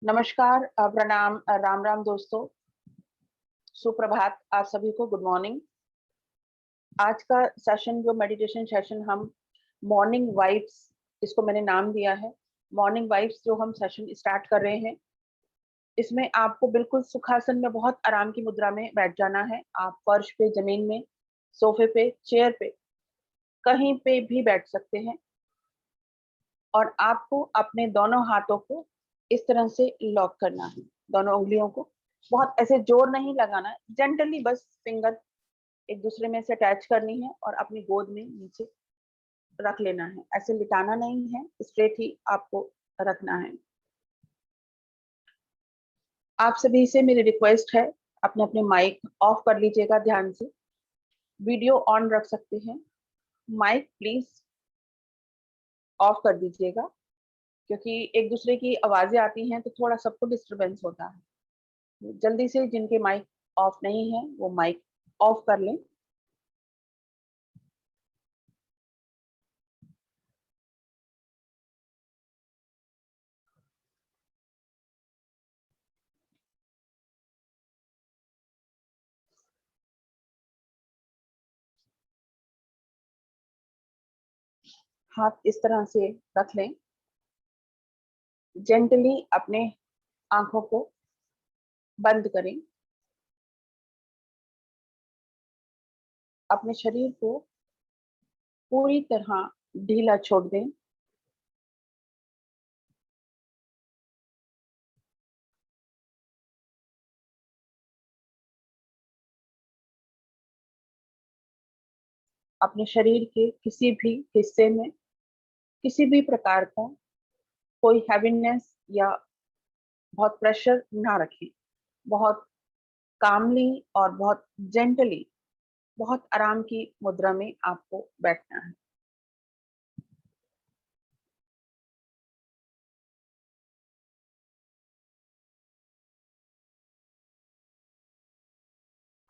नमस्कार, प्रणाम, राम राम दोस्तों। सुप्रभात आप सभी को, गुड मॉर्निंग। आज का सेशन, जो मेडिटेशन सेशन हम मॉर्निंग वाइब्स, इसको मैंने नाम दिया है मॉर्निंग वाइब्स। जो हम सेशन स्टार्ट कर रहे हैं, इसमें आपको बिल्कुल सुखासन में बहुत आराम की मुद्रा में बैठ जाना है। आप फर्श पे, जमीन में, सोफे पे, चेयर पे, कहीं पे भी बैठ सकते हैं। और आपको अपने दोनों हाथों को इस तरह से लॉक करना है, दोनों उंगलियों को। बहुत ऐसे जोर नहीं लगाना, जेंटली बस फिंगर एक दूसरे में से अटैच करनी है और अपनी गोद में नीचे रख लेना है। ऐसे लिटाना नहीं है, स्ट्रेट ही आपको रखना है। आप सभी से मेरी रिक्वेस्ट है, अपने अपने माइक ऑफ कर लीजिएगा ध्यान से। वीडियो ऑन रख सकते हैं, माइक प्लीज ऑफ कर दीजिएगा, क्योंकि एक दूसरे की आवाजें आती हैं तो थोड़ा सबको डिस्टरबेंस होता है। जल्दी से जिनके माइक ऑफ नहीं है वो माइक ऑफ कर लें। हाथ इस तरह से रख लें। जेंटली अपने आंखों को बंद करें। अपने शरीर को पूरी तरह ढीला छोड़ दें। अपने शरीर के किसी भी हिस्से में किसी भी प्रकार का कोई हैवीनेस या बहुत प्रेशर ना रखें। बहुत कामली और बहुत जेंटली, बहुत आराम की मुद्रा में आपको बैठना है।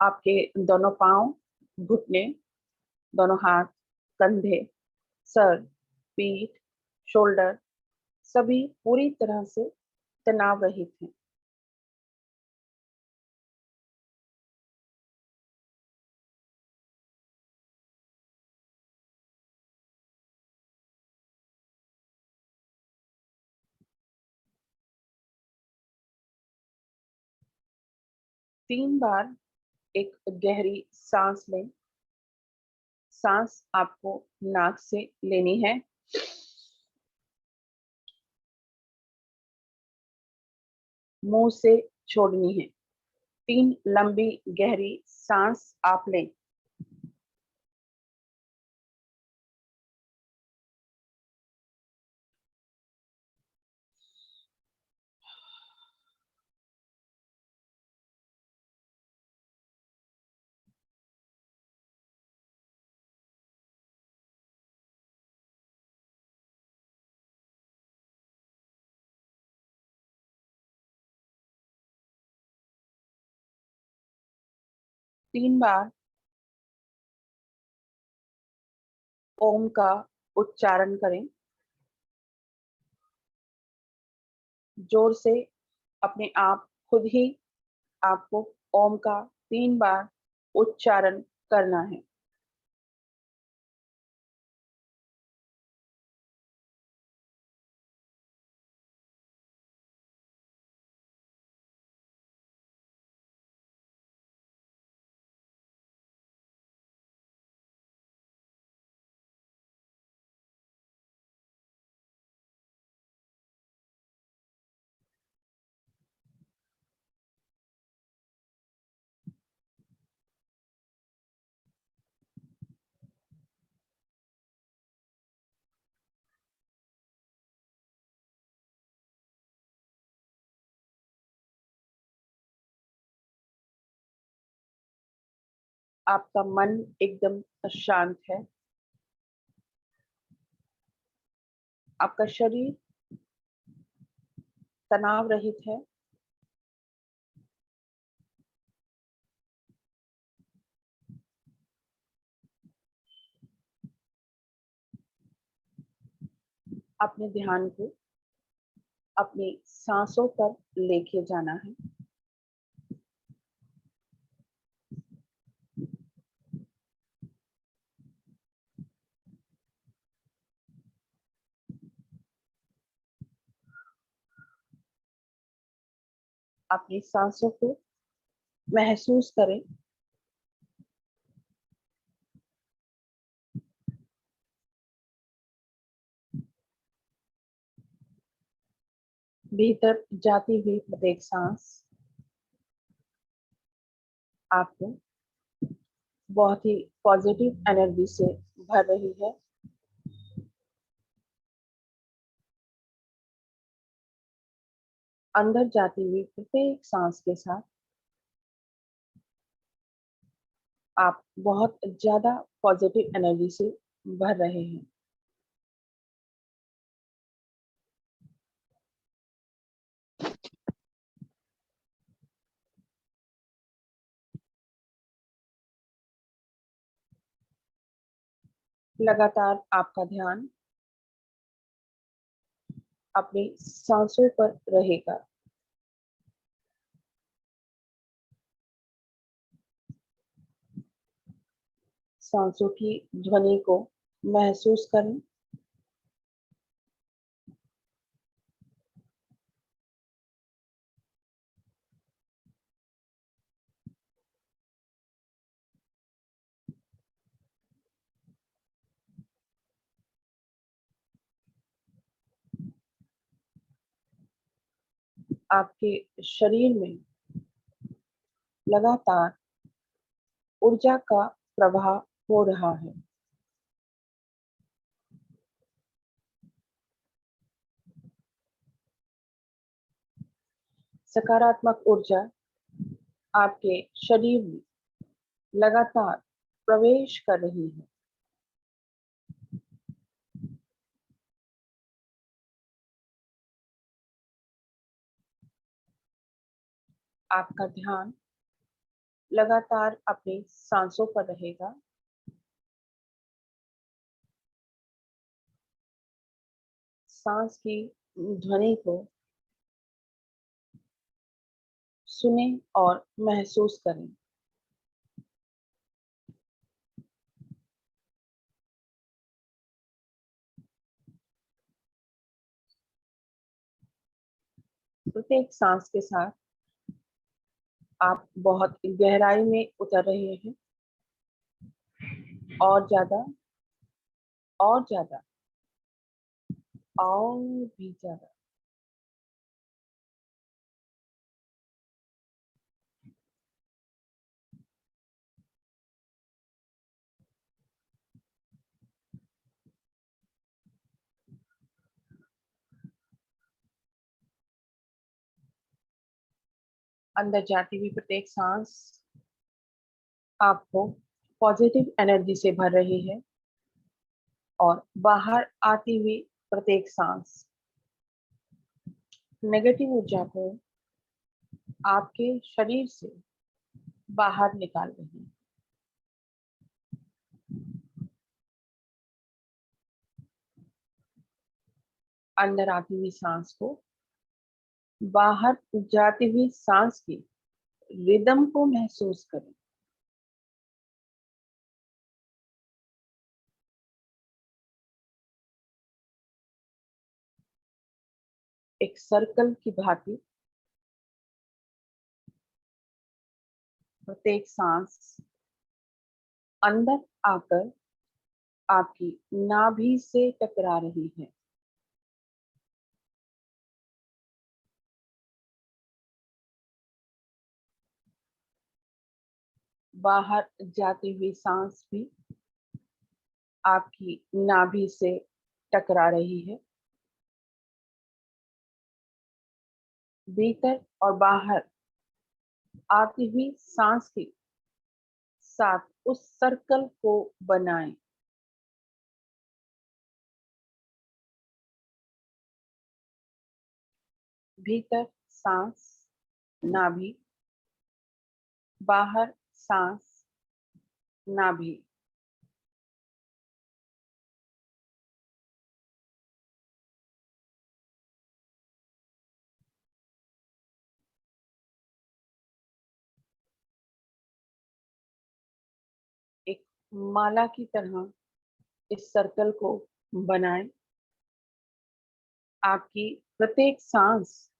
आपके दोनों पांव, घुटने, दोनों हाथ, कंधे, सर, पीठ, शोल्डर, सभी पूरी तरह से तनाव रहित हैं। 3 बार एक गहरी सांस लें। सांस आपको नाक से लेनी है, मुंह से छोड़नी है। 3 लंबी गहरी सांस आप लें। तीन बार ओम का उच्चारण करें। जोर से अपने आप, खुद ही आपको ओम का 3 बार उच्चारण करना है। आपका मन एकदम शांत है। आपका शरीर तनाव रहित है। अपने ध्यान को अपनी सांसों पर लेके जाना है। अपनी सांसों को महसूस करें। भीतर जाती हुई प्रत्येक सांस आपको बहुत ही पॉजिटिव एनर्जी से भर रही है। अंदर जाती हुई प्रत्येक सांस के साथ आप बहुत ज्यादा पॉजिटिव एनर्जी से भर रहे हैं। लगातार आपका ध्यान अपनी सांसों पर रहेगा। सांसों की ध्वनि को महसूस करें। आपके शरीर में लगातार ऊर्जा का प्रवाह हो रहा है। सकारात्मक ऊर्जा आपके शरीर में लगातार प्रवेश कर रही है। आपका ध्यान लगातार अपनी सांसों पर रहेगा। सांस की ध्वनि को सुने और महसूस करें। प्रत्येक सांस के साथ आप बहुत गहराई में उतर रहे हैं। और ज्यादा, और ज्यादा, और भी ज्यादा। अंदर जाती हुई प्रत्येक सांस आपको पॉजिटिव एनर्जी से भर रही है और बाहर आती हुई प्रत्येक सांस नेगेटिव ऊर्जा को आपके शरीर से बाहर निकाल रही है। अंदर आती हुई सांस को बाहर जाती हुई सांस की रिदम को महसूस करें। एक सर्कल की भांति प्रत्येक सांस अंदर आकर आपकी नाभि से टकरा रही है। बाहर जाती हुई सांस भी आपकी नाभि से टकरा रही है। भीतर और बाहर आती हुई सांस के साथ उस सर्कल को बनाएं। भीतर सांस, नाभि, बाहर सांस, नाभि। माला की तरह इस सर्कल को बनाएं। आपकी प्रत्येक सांस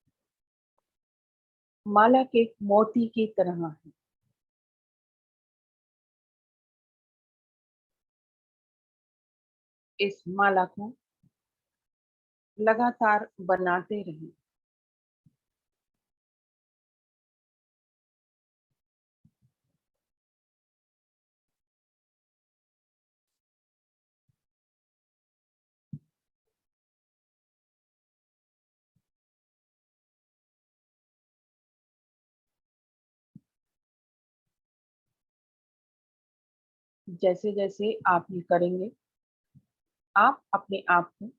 माला के मोती की तरह है। इस माला को लगातार बनाते रहें। जैसे जैसे आप ये करेंगे, आप अपने आप को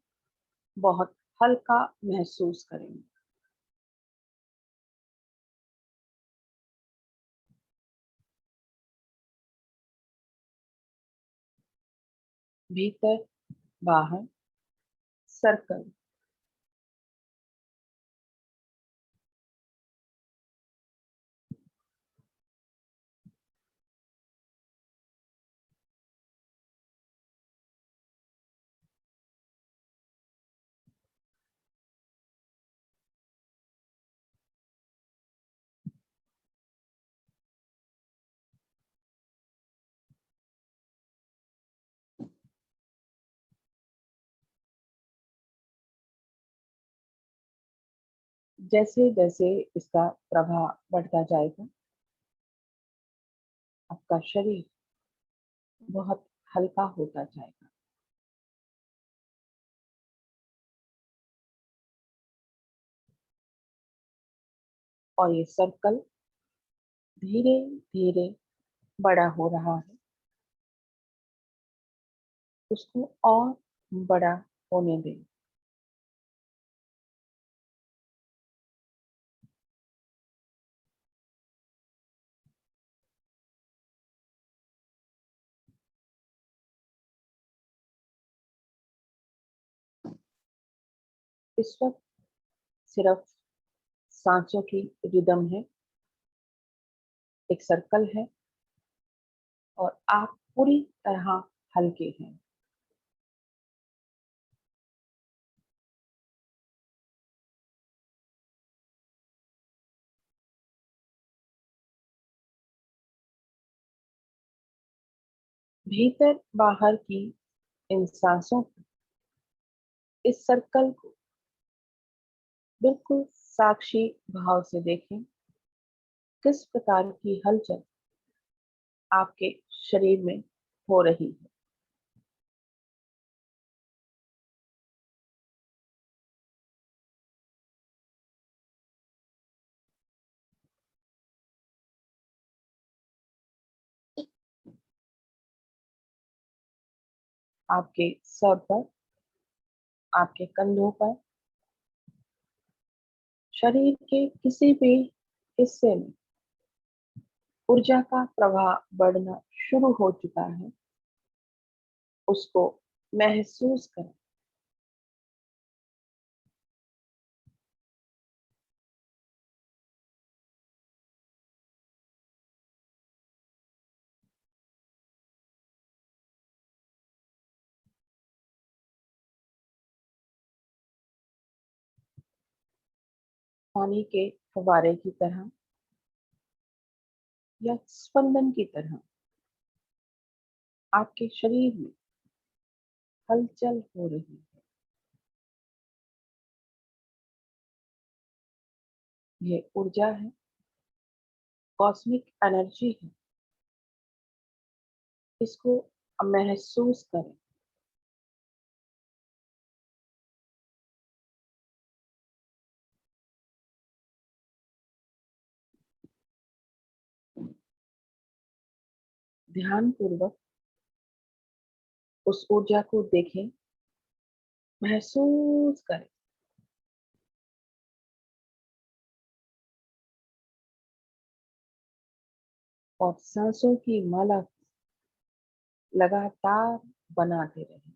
बहुत हल्का महसूस करेंगे। भीतर बाहर सर्कल। जैसे जैसे इसका प्रभाव बढ़ता जाएगा, आपका शरीर बहुत हल्का होता जाएगा। और ये सर्कल धीरे धीरे बड़ा हो रहा है। उसको और बड़ा होने दें। इस वक्त सिर्फ सांसों की रिदम है, एक सर्कल है, और आप पूरी तरह हल्के हैं। भीतर बाहर की इन सांसों को, इस सर्कल को बिल्कुल साक्षी भाव से देखें। किस प्रकार की हलचल आपके शरीर में हो रही है। आपके सर पर, आपके कंधों पर, शरीर के किसी भी हिस्से में ऊर्जा का प्रवाह बढ़ना शुरू हो चुका है, उसको महसूस करें। पानी के फव्वारे की तरह या स्पंदन की तरह आपके शरीर में हलचल हो रही है। ये ऊर्जा है, कॉस्मिक एनर्जी है। इसको महसूस करें। ध्यान पूर्वक उस ऊर्जा को देखें, महसूस करें। और सांसों की माला लगातार बनाते रहें।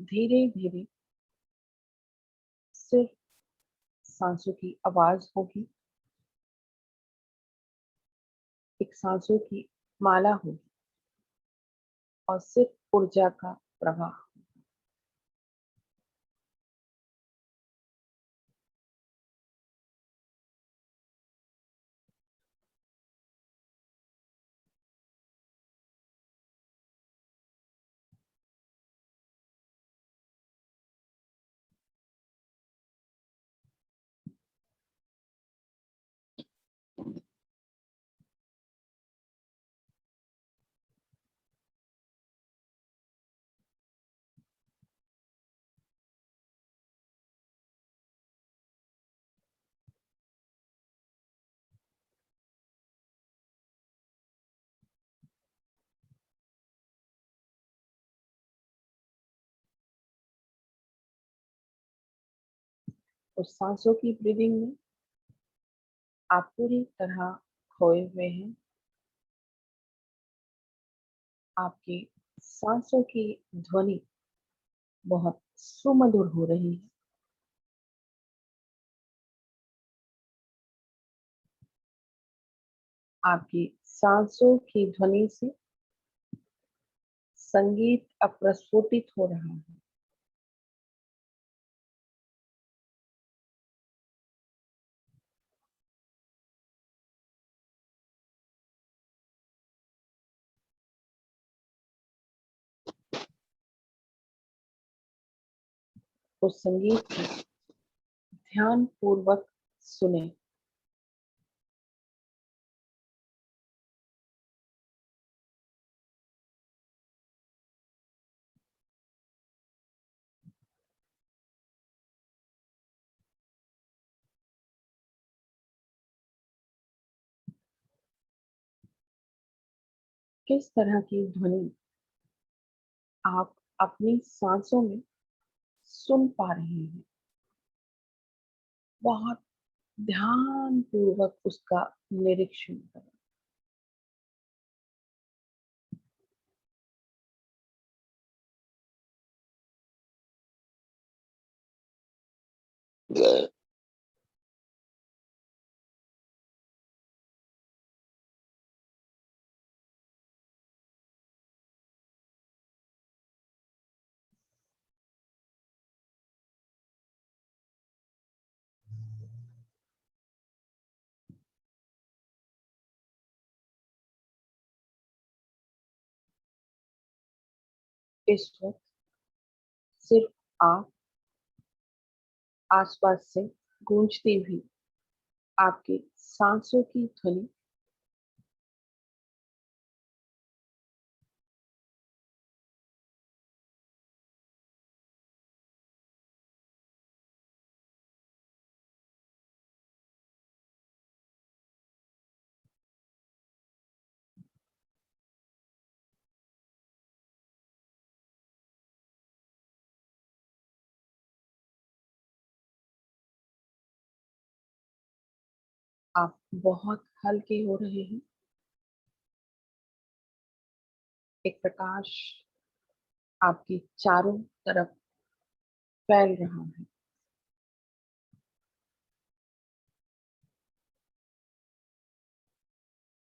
धीरे धीरे सिर्फ सांसों की आवाज होगी, एक सांसों की माला होगी और सिर्फ ऊर्जा का प्रवाह। उस सांसों की ब्रीदिंग में आप पूरी तरह खोए हुए हैं। आपकी सांसों की ध्वनि बहुत सुमधुर हो रही है। आपकी सांसों की ध्वनि से संगीत अप्रस्फुटित हो रहा है। उस संगीत को ध्यान पूर्वक सुने। किस तरह की ध्वनि आप अपनी सांसों में सुन पा रहे हैं। बहुत ध्यान पूर्वक उसका निरीक्षण करें। इस वक्त सिर्फ आप आसपास से गूंजती हुई आपकी सांसों की ध्वनि आप बहुत हल्के हो रहे हैं। एक प्रकाश आपकी चारों तरफ फैल रहा है।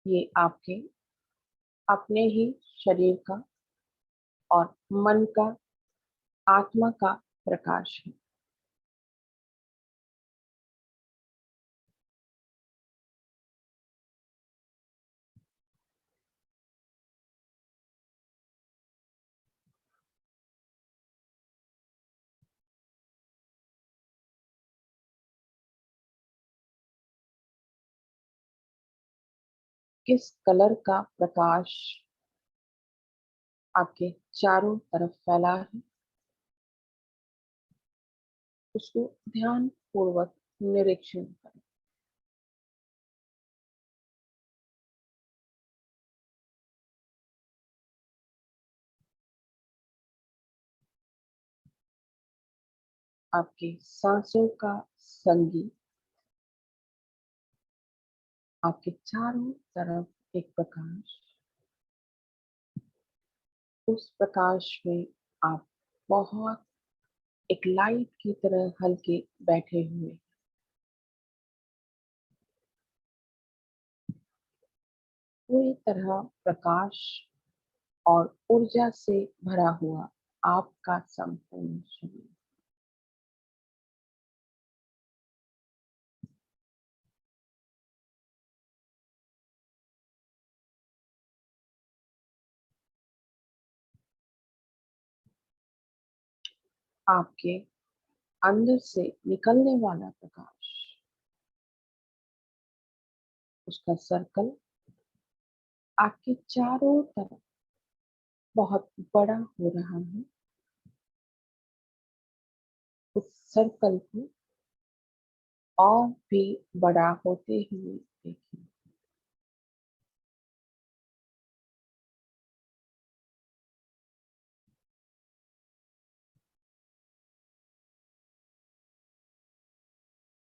ये आपके अपने ही शरीर का और मन का, आत्मा का प्रकाश है। किस कलर का प्रकाश आपके चारों तरफ फैला है, उसको ध्यान पूर्वक निरीक्षण करें। आपकी सांसों का संगीत आपके चारों तरफ एक प्रकाश, उस प्रकाश में आप बहुत एक लाइट की तरह हल्के बैठे हुए, पूरी तरह प्रकाश और ऊर्जा से भरा हुआ आपका संपूर्ण शरीर। आपके अंदर से निकलने वाला प्रकाश, उसका सर्कल आपके चारों तरफ बहुत बड़ा हो रहा है। उस सर्कल को और भी बड़ा होते हुए देखिए।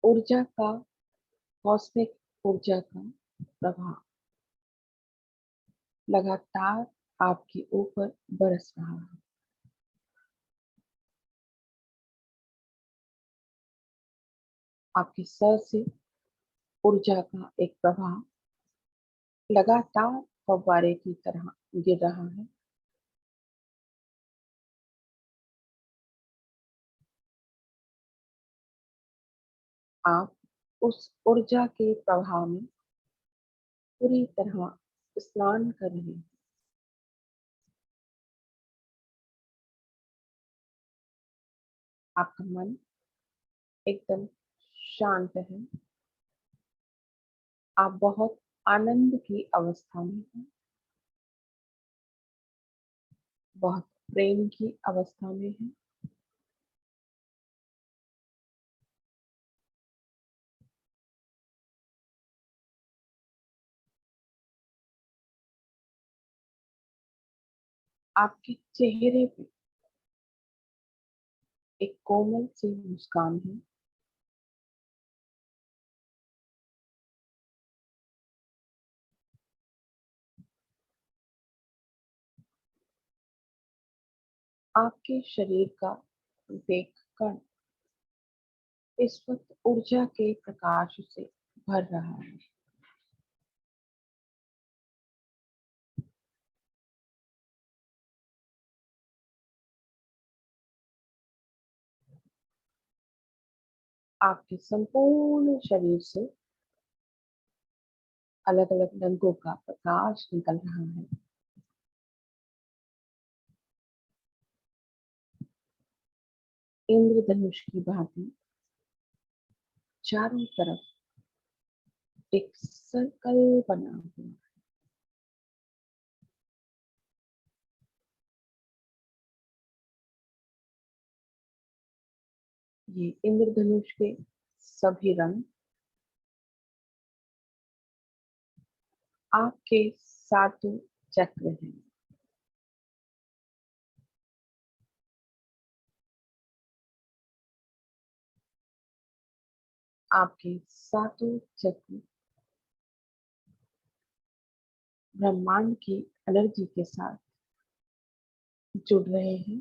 ऊर्जा का, कॉस्मिक ऊर्जा का प्रभाव लगातार आपके ऊपर बरस रहा है। आपके सर से ऊर्जा का एक प्रभाव लगातार फव्वारे की तरह गिर रहा है। आप उस ऊर्जा के प्रभाव में पूरी तरह स्नान कर रहे हैं। आपका मन एकदम शांत है। आप बहुत आनंद की अवस्था में हैं, बहुत प्रेम की अवस्था में हैं। आपके चेहरे पे एक कोमल सी मुस्कान है। आपके शरीर का प्रत्येक कण इस वक्त ऊर्जा के प्रकाश से भर रहा है। आपके संपूर्ण शरीर से अलग अलग रंगों का प्रकाश निकल रहा है। इंद्रधनुष की भांति चारों तरफ एक सर्कल बना हुआ। ये इंद्रधनुष के सभी रंग आपके सातों चक्र हैं। आपके सातों चक्र ब्रह्मांड की एनर्जी के साथ जुड़ रहे हैं।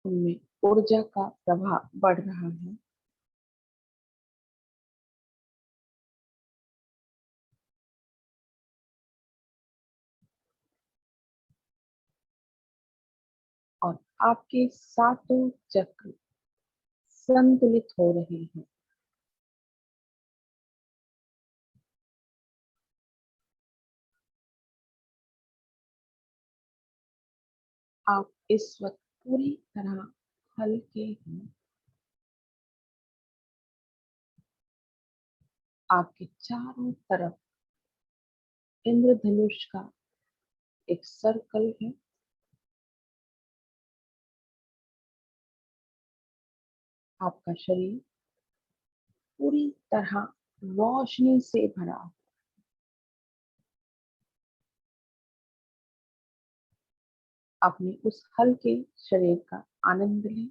उनमें ऊर्जा का प्रभाव बढ़ रहा है। और आपके सातों चक्र संतुलित हो रहे हैं। आप इस वक्त पूरी तरह हल्के हैं। आपके चारों तरफ इंद्रधनुष का एक सर्कल है। आपका शरीर पूरी तरह रोशनी से भरा हो। अपने उस हल्के शरीर का आनंद लें।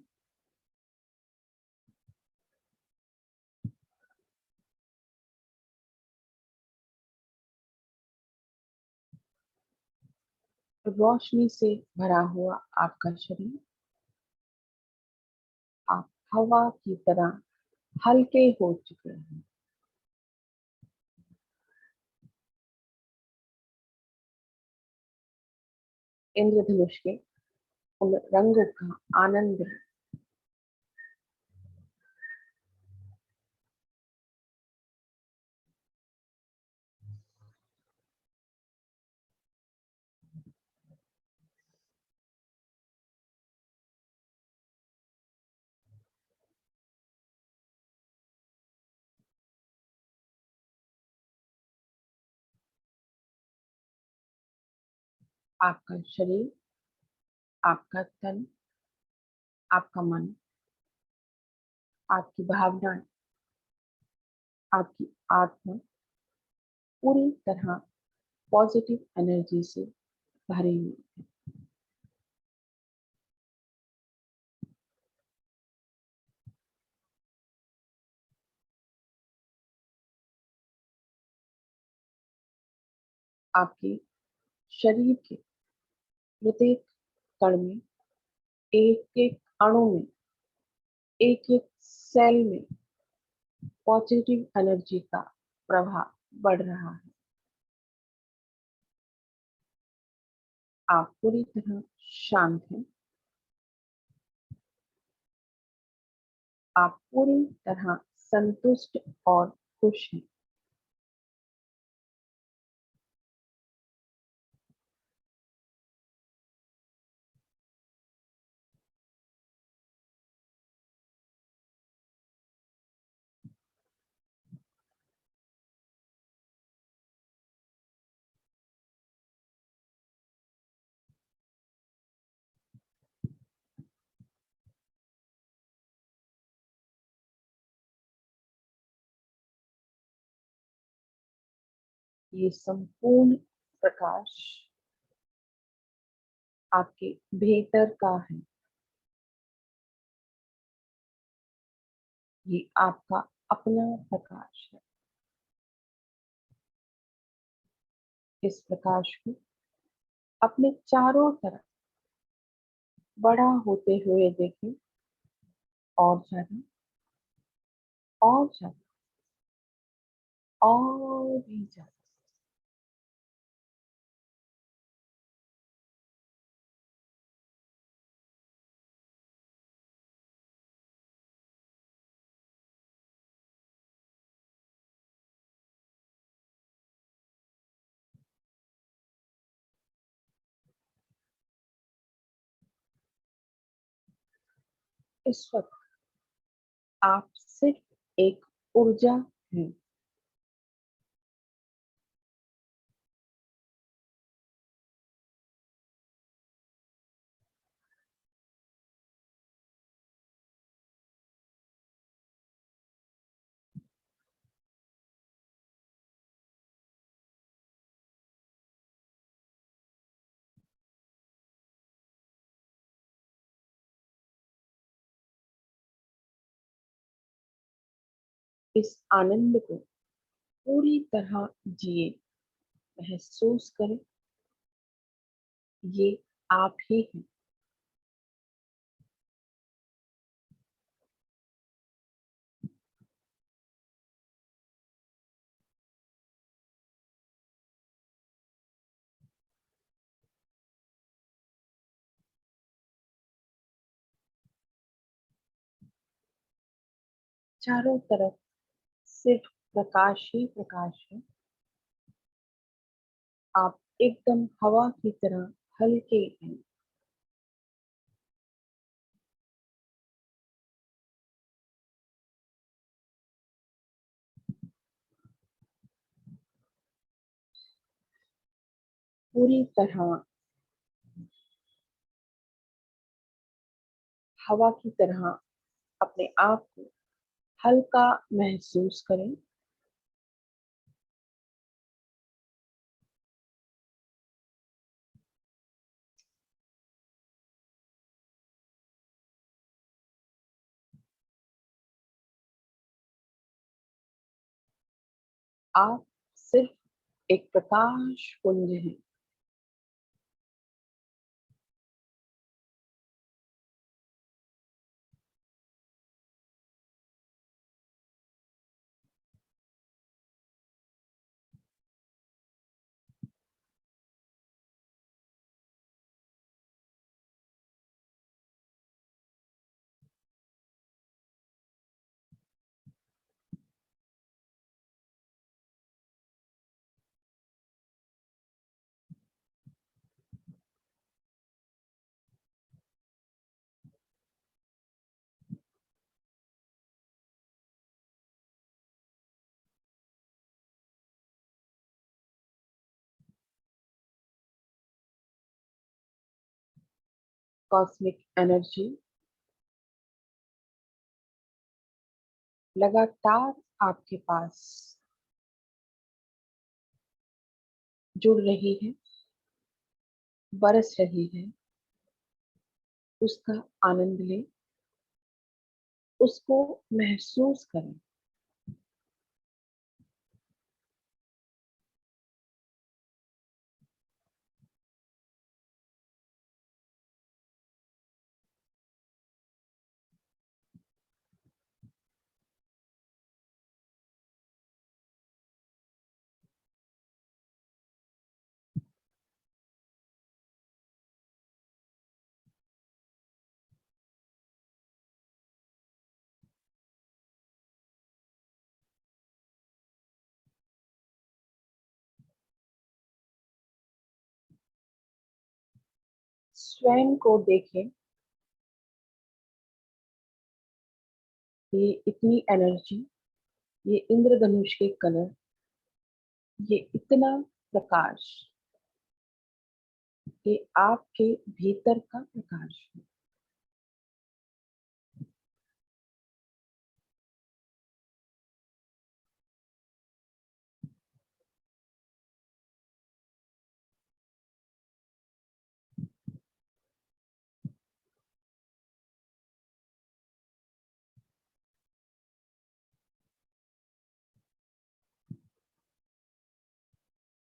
रोशनी से भरा हुआ आपका शरीर, आप हवा की तरह हल्के हो चुके हैं। इंद्रधनुष के उन रंगों का आनंद लें। आपका शरीर, आपका तन, आपका मन, आपकी भावनाएं, आपकी आत्मा पूरी तरह पॉजिटिव एनर्जी से भरी हुई है। आपके शरीर के प्रत्येक कण में, एक एक अणु में, एक एक सेल में पॉजिटिव एनर्जी का प्रभाव बढ़ रहा है। आप पूरी तरह शांत हैं। आप पूरी तरह संतुष्ट और खुश हैं। ये संपूर्ण प्रकाश आपके भीतर का है। ये आपका अपना प्रकाश है। इस प्रकाश को अपने चारों तरफ बड़ा होते हुए देखें, और ज्यादा, और ज्यादा, और भी ज्यादा। इस वक्त आप सिर्फ एक ऊर्जा हैं। इस आनंद को पूरी तरह जिए, महसूस करें। ये आप ही हैं। चारों तरफ सिर्फ प्रकाश ही प्रकाश है। आप एकदम हवा की तरह हल्के हैं। पूरी तरह हवा की तरह अपने आप को हल्का महसूस करें। आप सिर्फ एक प्रकाश पुंज हैं। कॉस्मिक एनर्जी लगातार आपके पास जुड़ रही है, बरस रही है। उसका आनंद लें, उसको महसूस करें। स्वयं को देखें, ये इतनी एनर्जी, ये इंद्रधनुष के कलर, ये इतना प्रकाश, ये आपके भीतर का प्रकाश है।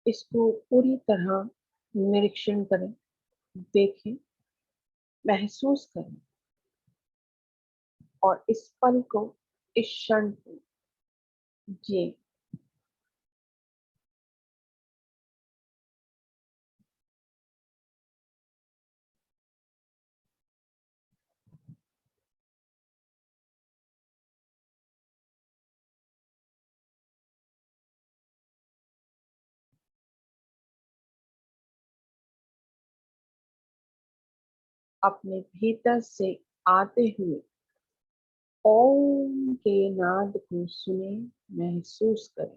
इसको पूरी तरह निरीक्षण करें, देखें, महसूस करें और इस पल को, इस क्षण को जिए। अपने भीतर से आते हुए ओम के नाद को सुने, महसूस करें।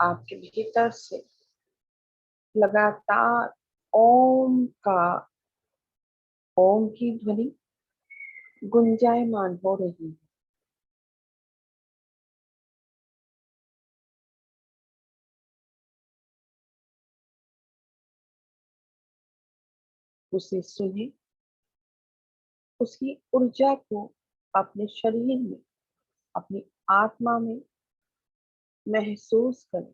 आपके भीतर से लगातार ओम का, ओम की ध्वनि गुंजायमान हो रही है। उसे सुने, उसकी ऊर्जा को अपने शरीर में, अपनी आत्मा में महसूस करें।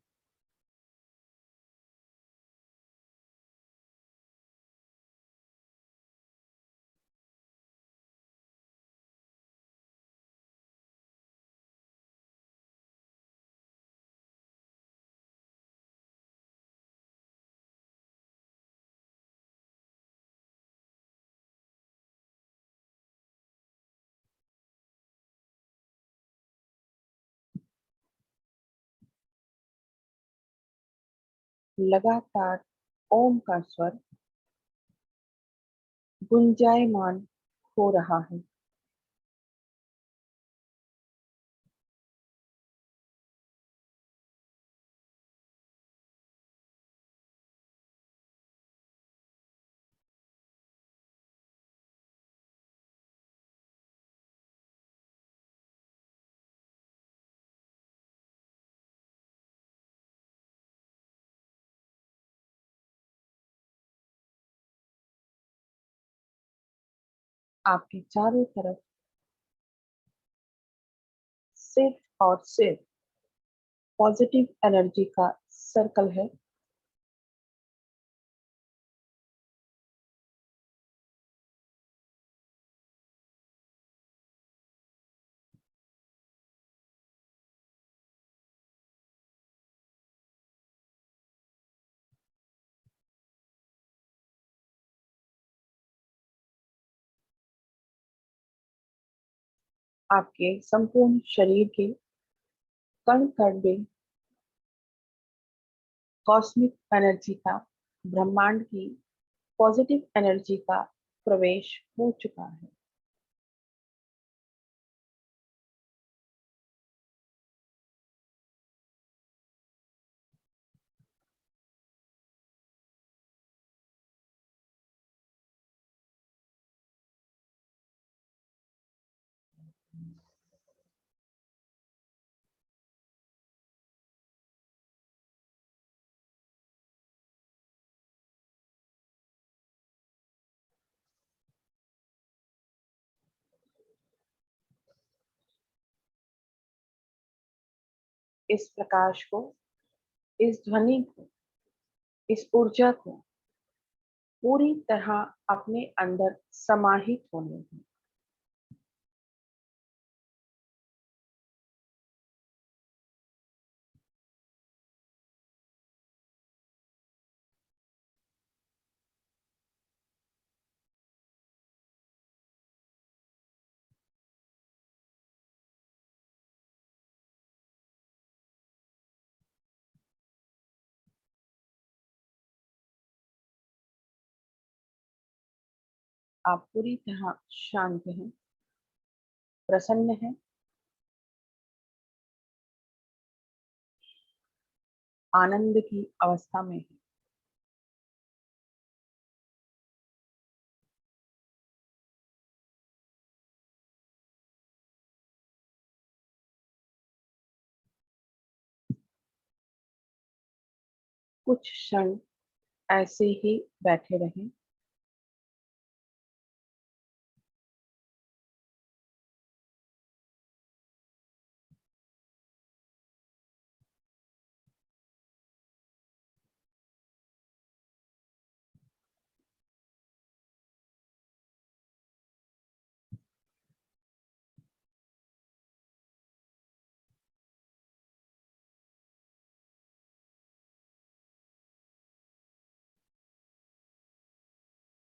लगातार ओम का स्वर गुंजायमान हो रहा है। आपके चारों तरफ सिर्फ और सिर्फ पॉजिटिव एनर्जी का सर्कल है। आपके संपूर्ण शरीर के कण कण में कॉस्मिक एनर्जी का, ब्रह्मांड की पॉजिटिव एनर्जी का प्रवेश हो चुका है। इस प्रकाश को, इस ध्वनि को, इस ऊर्जा को पूरी तरह अपने अंदर समाहित होने दें। आप पूरी तरह शांत हैं, प्रसन्न हैं, आनंद की अवस्था में हैं। कुछ क्षण ऐसे ही बैठे रहें।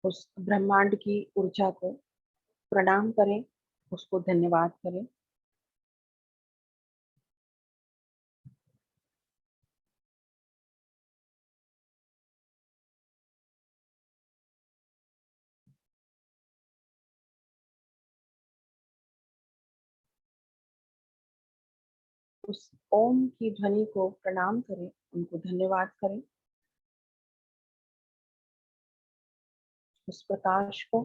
उस ब्रह्मांड की ऊर्जा को प्रणाम करें, उसको धन्यवाद करें। उस ओम की ध्वनि को प्रणाम करें, उनको धन्यवाद करें। उस प्रकाश को,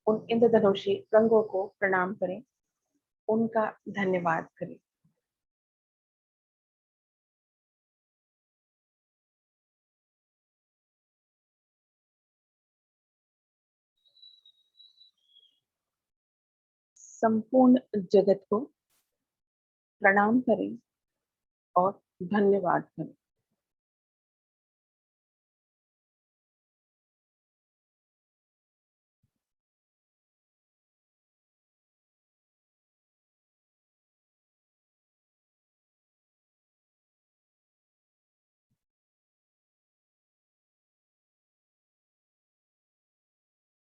उन इंद्रधनुषी रंगों को प्रणाम करें, उनका धन्यवाद करें। संपूर्ण जगत को प्रणाम करें और धन्यवाद करें।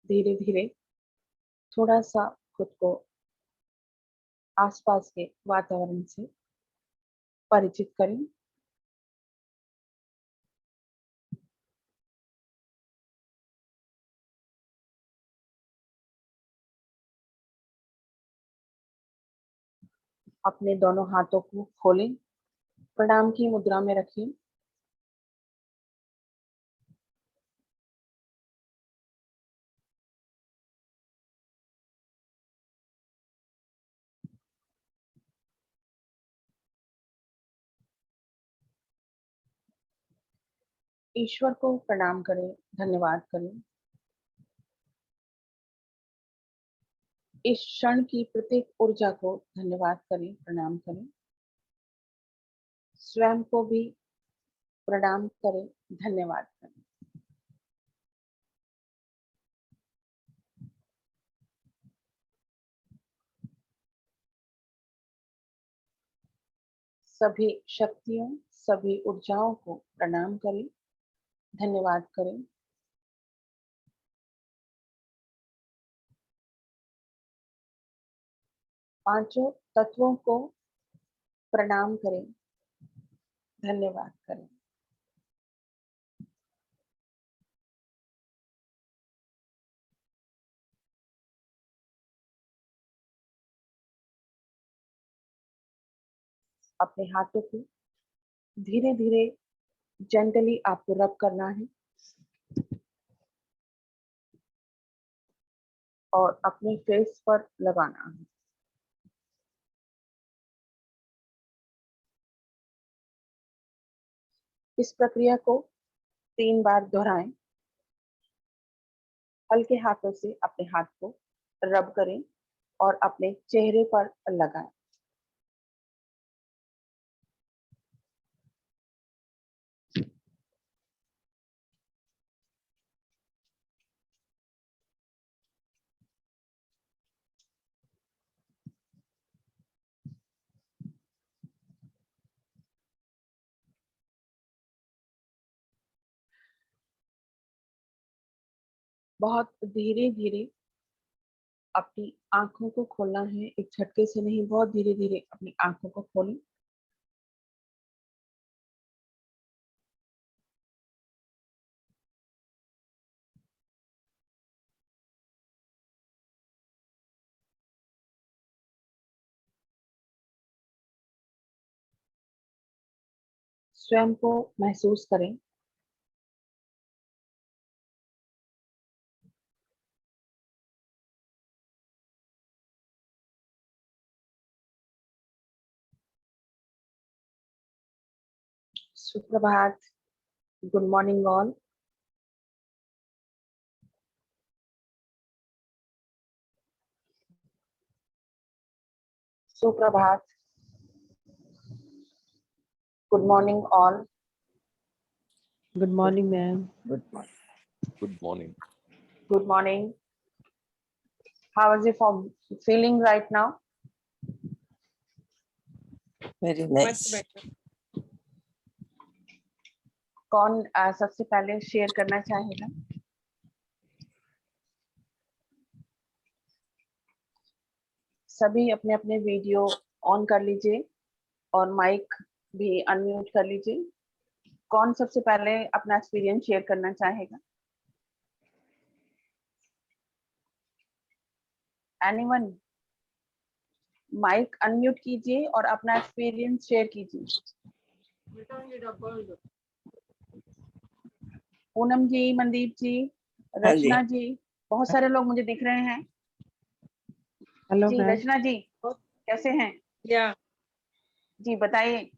धीरे धीरे थोड़ा सा खुद को आसपास के वातावरण से परिचित करें। अपने दोनों हाथों को खोलें, प्रणाम की मुद्रा में रखें। ईश्वर को प्रणाम करें, धन्यवाद करें। इस क्षण की प्रत्येक ऊर्जा को धन्यवाद करें, प्रणाम करें। स्वयं को भी प्रणाम करें, धन्यवाद करें। सभी शक्तियों, सभी ऊर्जाओं को प्रणाम करें, धन्यवाद करें। पांचों तत्वों को प्रणाम करें, धन्यवाद करें। अपने हाथों को धीरे धीरे जेंटली आपको रब करना है और अपने फेस पर लगाना है। इस प्रक्रिया को 3 बार दोहराएं। हल्के हाथों से अपने हाथ को रब करें और अपने चेहरे पर लगाएं। बहुत धीरे धीरे अपनी आंखों को खोलना है, एक झटके से नहीं, बहुत धीरे धीरे अपनी आंखों को खोलें। स्वयं को महसूस करें। सुप्रभात, गुड मॉर्निंग ऑल। सुप्रभात, good morning all. Good morning, ma'am. Good morning. Good morning. Good morning. How is you feeling right now? Very Much nice. better. कौन सबसे पहले शेयर करना चाहेगा? सभी अपने अपने वीडियो ऑन कर लीजिए और माइक भी अनम्यूट कर लीजिए। कौन सबसे पहले अपना एक्सपीरियंस शेयर करना चाहेगा? एनीवन? माइक अनम्यूट कीजिए और अपना एक्सपीरियंस शेयर कीजिए। पूनम जी, मनदीप जी, हाँ जी। रचना जी, बहुत सारे लोग मुझे दिख रहे हैं। Hello, जी ma'am. रचना जी, कैसे हैं? या जी बताइए।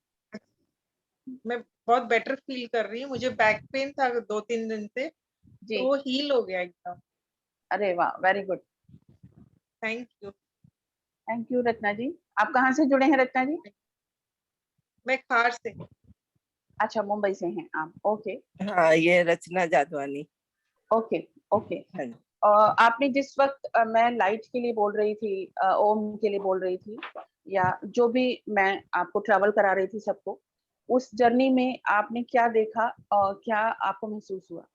मैं बहुत बेटर फील कर रही हूँ। मुझे बैक पेन था 2-3 दिन से, जी, तो वो हील हो गया एकदम। अरे वाह, very good, thank you. Thank you Rachna ji. आप कहाँ से जुड़े हैं रचना जी? मैं खार से। अच्छा, मुंबई से हैं आप। ओके हाँ, ये रचना जादवानी। Okay okay. हाँ जी। आपने जिस वक्त मैं लाइट के लिए बोल रही थी, ओम के लिए बोल रही थी, या जो भी मैं आपको ट्रैवल करा रही थी सबको, उस जर्नी में आपने क्या देखा और क्या आपको महसूस हुआ?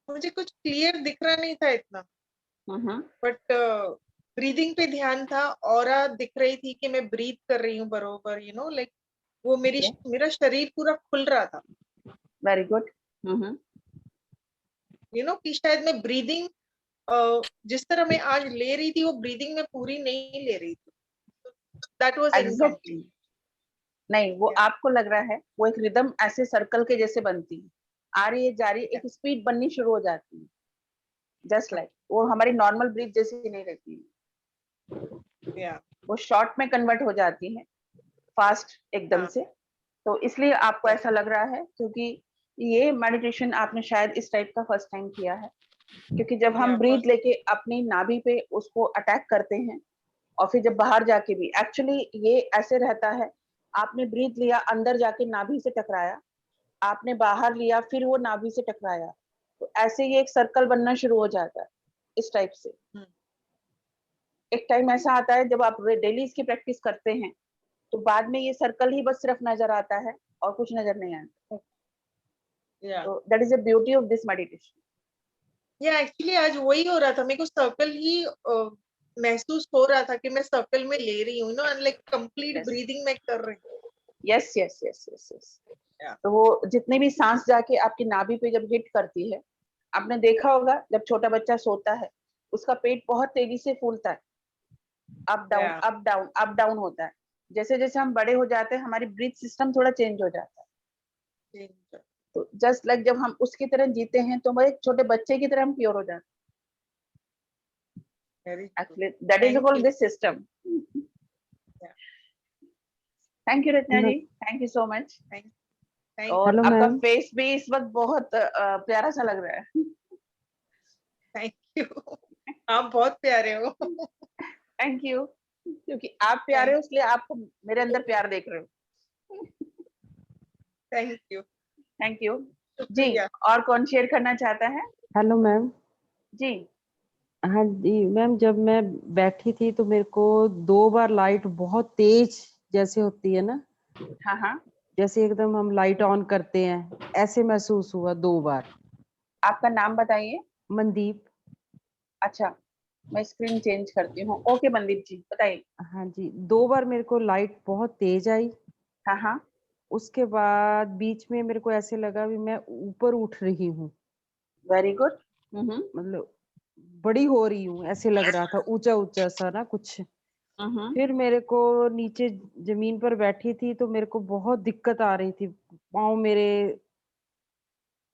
मुझे कुछ क्लियर दिख रहा नहीं था इतना, बट ब्रीदिंग पे ध्यान था। ऑरा दिख रही थी कि मैं ब्रीथ कर रही हूँ बरोबर, लाइक वो मेरा शरीर पूरा खुल रहा था। Very good. कि शायद मैं ब्रीदिंग जिस तरह मैं आज ले रही थी, वो ब्रीदिंग में पूरी नहीं ले रही थी। That was incomplete. नहीं, वो Yeah. आपको लग रहा है वो एक रिदम ऐसे सर्कल के जैसे बनती है, आ रही है जा रही है, एक स्पीड बननी शुरू हो जाती है, जस्ट लाइक वो हमारी नॉर्मल ब्रीथ जैसी नहीं रहती है। Yeah. वो शॉर्ट में कन्वर्ट हो जाती है, फास्ट एकदम हाँ. से। तो इसलिए आपको Yeah. ऐसा लग रहा है, क्योंकि ये मेडिटेशन आपने शायद इस टाइप का फर्स्ट टाइम किया है। क्योंकि जब हम Yeah, ब्रीथ first. लेके अपनी नाभि पे उसको अटैक करते हैं और फिर जब बाहर जाके भी एक्चुअली ये ऐसे रहता है, आपने ब्रीथ लिया, अंदर जाके नाभि से टकराया, आपने बाहर लिया, फिर वो नाभि से टकराया, तो ऐसे ये एक सर्कल बनना शुरू हो जाता है इस टाइप से। एक टाइम ऐसा आता है जब आप डेली इसकी प्रैक्टिस करते हैं, तो बाद में ये सर्कल ही बस सिर्फ नजर आता है और कुछ नजर नहीं आता। Yeah. तो that is the beauty of this meditation. Yeah, actually आज वही हो रहा था, मेरे को सर्कल ही महसूस हो रहा था कि मैं सर्कल में ले रही हूँ, लाइक कंप्लीट Yes. ब्रीदिंग में कर रही हूँ। Yes yes yes yes yes. Yeah. तो वो जितने भी सांस जाके आपकी नाभि पे जब हिट करती है, आपने देखा होगा जब छोटा बच्चा सोता है उसका पेट बहुत तेजी से फूलता है, up down Yeah. Up down up down होता है। जैसे जैसे हम बड़े हो जाते हैं हमारी ब्रीथ सिस्टम थोड़ा चेंज हो जाता है। तो जस्ट लाइक जब हम उसकी तरह जीते हैं तो हम एक छोटे बच्चे की तरह हम प्योर हो जाते Very हैं। true. Actually that is Thank called you. This system. Yeah. Thank you Rachna ji, thank you so much. Thank और Hello, आपका ma'am. फेस भी इस वक्त बहुत प्यारा सा लग रहा है। you. आप बहुत प्यारे हो। थैंक यू, क्योंकि आप प्यारे हो इसलिए आप मेरे अंदर प्यार देख रहे हो। Thank you. थैंक यू जी। शुक्रिया। और कौन शेयर करना चाहता है? Hello ma'am. जी हाँ जी मैम, जब मैं बैठी थी तो मेरे को 2 बार लाइट बहुत तेज जैसे होती है ना, हाँ हाँ। जैसे एकदम हम लाइट ऑन करते हैं, ऐसे महसूस हुआ 2 बार। आपका नाम बताइए। मनदीप। अच्छा, मैं स्क्रीन चेंज करती हूँ। ओके मनदीप जी बताइए। हाँ जी, 2 बार मेरे को लाइट बहुत तेज आई। हाँ हाँ। उसके बाद बीच में मेरे को ऐसे लगा भी मैं ऊपर उठ रही हूँ, वेरी गुड। मतलब बड़ी हो रही हूँ, ऐसे लग रहा था, ऊंचा ऊंचा सा ना कुछ। फिर मेरे को नीचे जमीन पर बैठी थी तो मेरे को बहुत दिक्कत आ रही थी, पाँव मेरे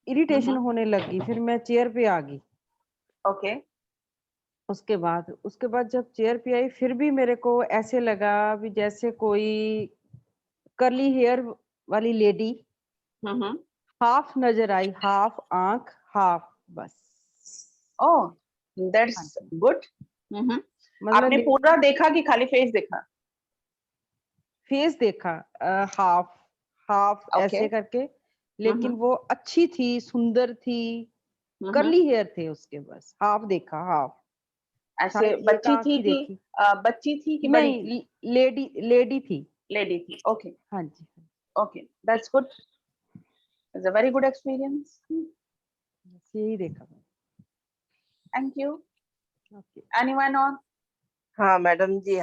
इरिटेशन होने लगी। फिर मैं चेयर पे आ गई। ओके। उसके बाद जब चेयर पे आई फिर भी मेरे को ऐसे लगा भी जैसे कोई कर्ली हेयर वाली लेडी हाफ नजर आई, हाफ आंख हाफ, बस। Oh that's good. मतलब आपने पूरा देखा कि खाली फेस देखा? फेस देखा, हाफ हाफ ऐसे करके, लेकिन वो अच्छी थी, सुंदर थी, कर्ली हेयर थे उसके, बस हाफ देखा, हाफ। ऐसे शायद एक बच्ची आंख थी ही कि देखी। बच्ची थी कि बड़ी थी? नहीं, लेडी थी। लेडी थी। ओके हाँ जी। Okay, that's good, it's a very good experience. बस यही देखा मैंने। Thank you. ओके। एनीवन और? हाँ मैडम जी,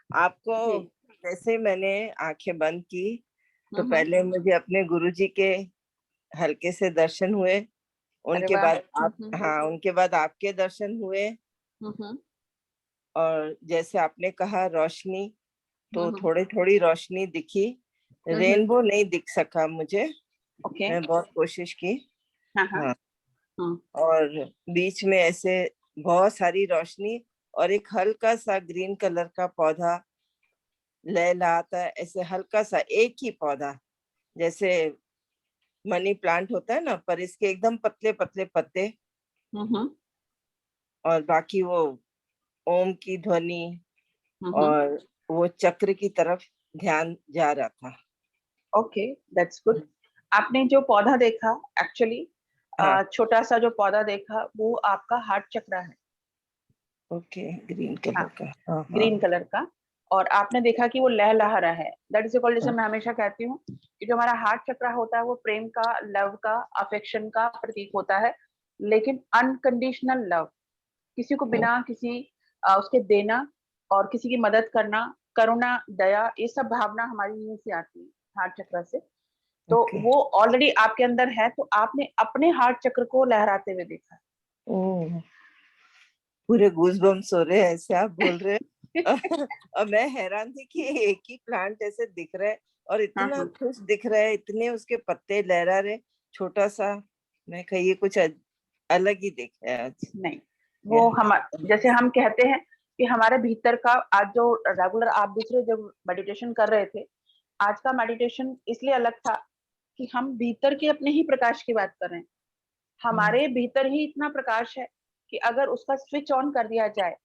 आपको जी। जैसे मैंने आंखें बंद की तो पहले मुझे अपने गुरुजी के हल्के से दर्शन हुए, उनके वाह। बाद आप, हाँ उनके बाद आपके दर्शन हुए। और जैसे आपने कहा रोशनी, तो थोड़ी थोड़ी रोशनी दिखी, रेनबो नहीं दिख सका मुझे, ओके। मैं बहुत कोशिश की। हाँ। हाँ, और बीच में ऐसे बहुत सारी रोशनी और एक हल्का सा ग्रीन कलर का पौधा लहलहाता है, ऐसे हल्का सा एक ही पौधा, जैसे मनी प्लांट होता है ना, पर इसके एकदम पतले पतले पत्ते, और बाकी वो ओम की ध्वनि और वो चक्र की तरफ ध्यान जा रहा था। Okay that's good. आपने जो पौधा देखा एक्चुअली, हाँ। छोटा सा जो पौधा देखा वो आपका हार्ट चक्र है। ओके, ग्रीन कलर का। हाँ ग्रीन कलर का। और आपने देखा कि वो लहलहा रहा है। दैट इज कॉल्ड, जैसे मैं हमेशा कहती हूँ कि जो हमारा हार्ट चक्र होता है वो प्रेम का, लव का, अफेक्शन का प्रतीक होता है, लेकिन अनकंडीशनल लव, किसी को बिना किसी उसके देना और किसी की मदद करना, करुणा, दया, ये सब भावना हमारी यहीं से आती है, हार्ट चक्र से। तो वो ऑलरेडी आपके अंदर है, तो आपने अपने हार्ट चक्र को लहराते हुए देखा। ओह, पूरे गूज़बम्स हो रहे हैं ऐसे आप बोल रहे हैं। और मैं हैरान थी कि एक ही प्लांट ऐसे दिख रहा है और इतना खुश दिख रहा है, इतने उसके पत्ते लहरा रहे, छोटा सा। मैं कही ये कुछ अलग ही दिख रहा है आज। नहीं, वो हम जैसे हम कहते हैं कि हमारे भीतर का, आज जो रेगुलर आप दूसरे जब मेडिटेशन कर रहे थे, आज का मेडिटेशन इसलिए अलग था कि हम भीतर के अपने ही प्रकाश की बात कर रहे हैं। हमारे भीतर ही इतना प्रकाश है कि अगर उसका स्विच ऑन कर दिया जाए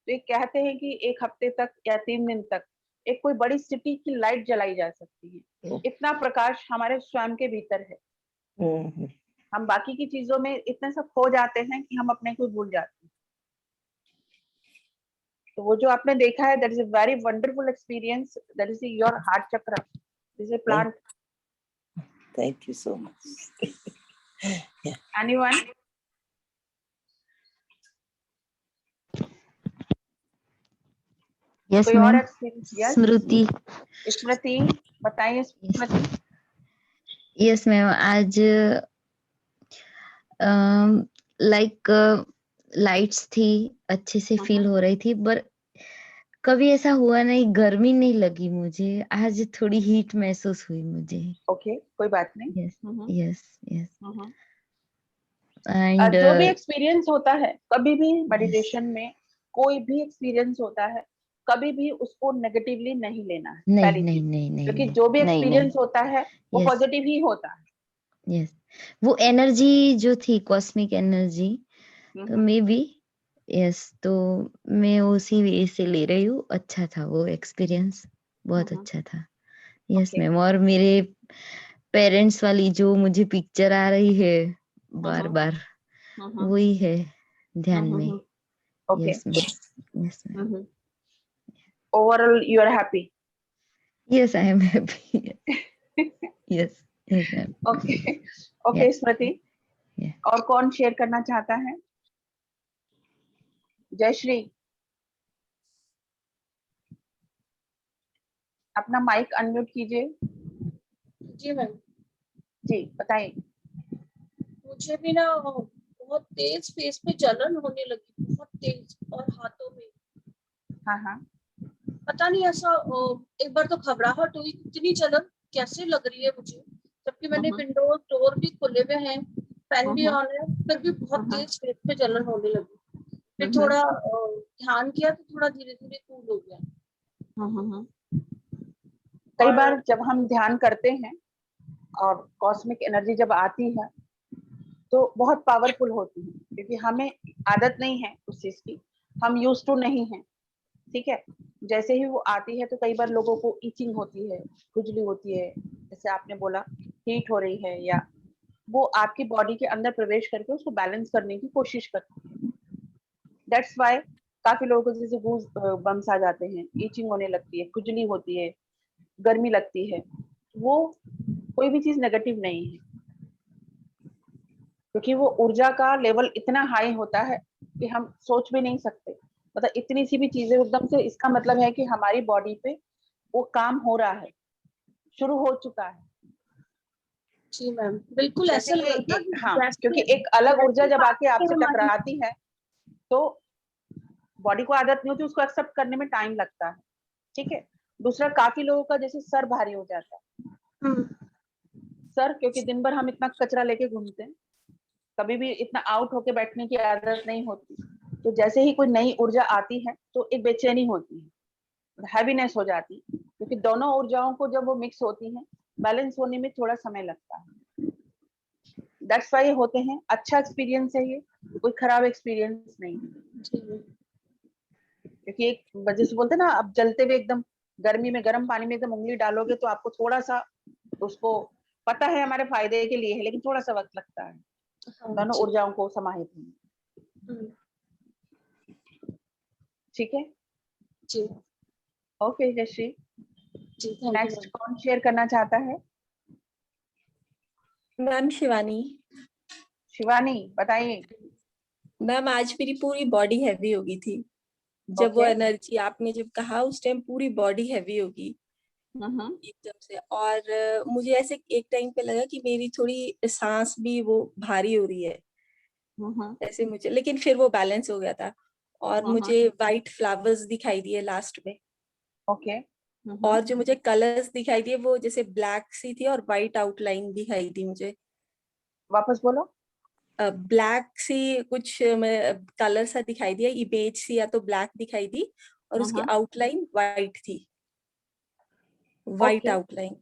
तो ये कहते हैं कि 1 हफ्ते तक या 3 दिन तक एक कोई बड़ी सिटी की लाइट जलाई जा सकती है। इतना प्रकाश हमारे स्वयं के भीतर है। हम बाकी की चीजों में इतने सब खो जाते हैं कि हम अपने को भूल जाते हैं। तो वो जो आपने देखा है, that is a very wonderful experience, that is your heart chakra, this is plant. Thank you so much. Anyone? Yes कोई और ma'am. Experience? Yes Smriti. Smriti, बताइए स्मृति। यस मैम, आज लाइक लाइट्स थी, अच्छे से फील हो रही थी, पर कभी ऐसा हुआ नहीं, गर्मी नहीं लगी मुझे, आज थोड़ी हीट महसूस हुई मुझे। ओके, कोई बात नहीं। Yes hmm, yes yes hmm. And जो भी एक्सपीरियंस होता है कभी भी yes, मेडिटेशन में, कोई भी एक्सपीरियंस होता है, कभी भी उसको नेगेटिवली नहीं लेना है, नहीं पहली नहीं चीज। नहीं नहीं क्योंकि नहीं जो भी नहीं नहीं एक्सपीरियंस होता है वो यस पॉजिटिव ही होता है। यस, वो एनर्जी जो थी कॉस्मिक एनर्जी, तो हम्म, मे बी यस, तो मैं उसी वे से ले रही हूँ। अच्छा था वो एक्सपीरियंस, बहुत हम्म, अच्छा था। Yes okay. मैम, और मेरे पेरेंट्स वाली जो मुझे पिक्चर आ रही है बार हम्म, बार, हम्म, वही है ध्यान में। Hmm, okay. Yes ma'am, yes ma'am, overall you are happy? Yes I am happy. Yes yes ma'am, okay. Yeah okay Smriti, yeah और कौन शेयर करना चाहता है? जयश्री, अपना माइक अनम्यूट कीजिए। जी मैम, जी बताइए। मुझे भी ना बहुत तेज फेस पे जलन होने लगी, बहुत तेज, और हाथों में। हाँ हाँ। पता नहीं ऐसा एक बार तो घबराहट हुई, इतनी जलन कैसे लग रही है मुझे, जबकि मैंने विंडो डोर भी खुले हुए हैं, फैन भी ऑन है, फिर भी बहुत तेज फेस पे जलन होने लगी। फिर थोड़ा ध्यान किया तो थोड़ा धीरे धीरे कूल हो गया। कई और बार जब हम ध्यान करते हैं और कॉस्मिक एनर्जी जब आती है तो बहुत पावरफुल होती है, क्योंकि हमें आदत नहीं है उस चीज की, हम यूज टू नहीं है। ठीक है, जैसे ही वो आती है तो कई बार लोगों को ईचिंग होती है, खुजली होती है, जैसे आपने बोला हीट हो रही है, या वो आपकी बॉडी के अंदर प्रवेश करके उसको बैलेंस करने की कोशिश करती है। दैट्स वाई काफी लोगों को जैसे गूज बम्स आ जाते हैं, ईचिंग होने लगती है, खुजली होती है, गर्मी लगती है। वो कोई भी चीज नेगेटिव नहीं है, क्योंकि वो ऊर्जा का लेवल इतना हाई होता है कि हम सोच भी नहीं सकते। मतलब इतनी सी भी चीजें एकदम से, इसका मतलब है कि हमारी बॉडी पे वो काम हो रहा है, शुरू हो चुका है। जी मैम, बिल्कुल जैसे ऐसा लग ये रहा था कि हाँ, क्योंकि जैसे एक अलग ऊर्जा जैसे जब आके सांसें आपसे हमारी। टकराती है तो बॉडी को आदत नहीं होती, उसको एक्सेप्ट करने में टाइम लगता है। ठीक है। दूसरा, काफी लोगों का जैसे सर भारी हो जाता है। हम्म, सर, क्योंकि दिन भर हम इतना कचरा लेके घूमते हैं, कभी भी इतना आउट होके बैठने की आदत नहीं होती। तो जैसे ही कोई नई ऊर्जा आती है तो एक बेचैनी होती है, हैवीनेस हो जाती है, क्योंकि दोनों ऊर्जाओं को जब वो मिक्स होती हैं, बैलेंस होने में थोड़ा समय लगता है। दैट्स वाई होते हैं। अच्छा एक्सपीरियंस है ये, कोई खराब एक्सपीरियंस नहीं है। जी मैम, क्योंकि एक वजह से बोलते हैं ना, अब जलते हुए एकदम गर्मी में गर्म पानी में एकदम उंगली डालोगे तो आपको थोड़ा सा उसको, पता है हमारे फायदे के लिए है, लेकिन थोड़ा सा वक्त लगता है हाँ दोनों जी। ऊर्जाओं को समाहित होने। हम्म, ठीक है। जी okay Jayashree, ji, thank you next ma'am. कौन शेयर करना चाहता है? मैम शिवानी। शिवानी बताइए। मैम आज मेरी पूरी बॉडी हैवी हो गई थी, जब वो ओके। एनर्जी आपने जब कहा उस टाइम पूरी बॉडी हैवी होगी एकदम से। और मुझे ऐसे एक टाइम पे लगा कि मेरी थोड़ी सांस भी वो भारी हो रही है ऐसे मुझे, लेकिन फिर वो बैलेंस हो गया था। और मुझे वाइट फ्लावर्स दिखाई दिए लास्ट में, ओके। और जो मुझे कलर्स दिखाई दिए वो जैसे ब्लैक सी थी और वाइट आउटलाइन दिखाई दी मुझे। वापस बोलो। ब्लैक सी कुछ कलर सा दिखाई दिया, इमेज सी या तो ब्लैक दिखाई दी, और उसकी आउटलाइन वाइट थी, white okay, outline.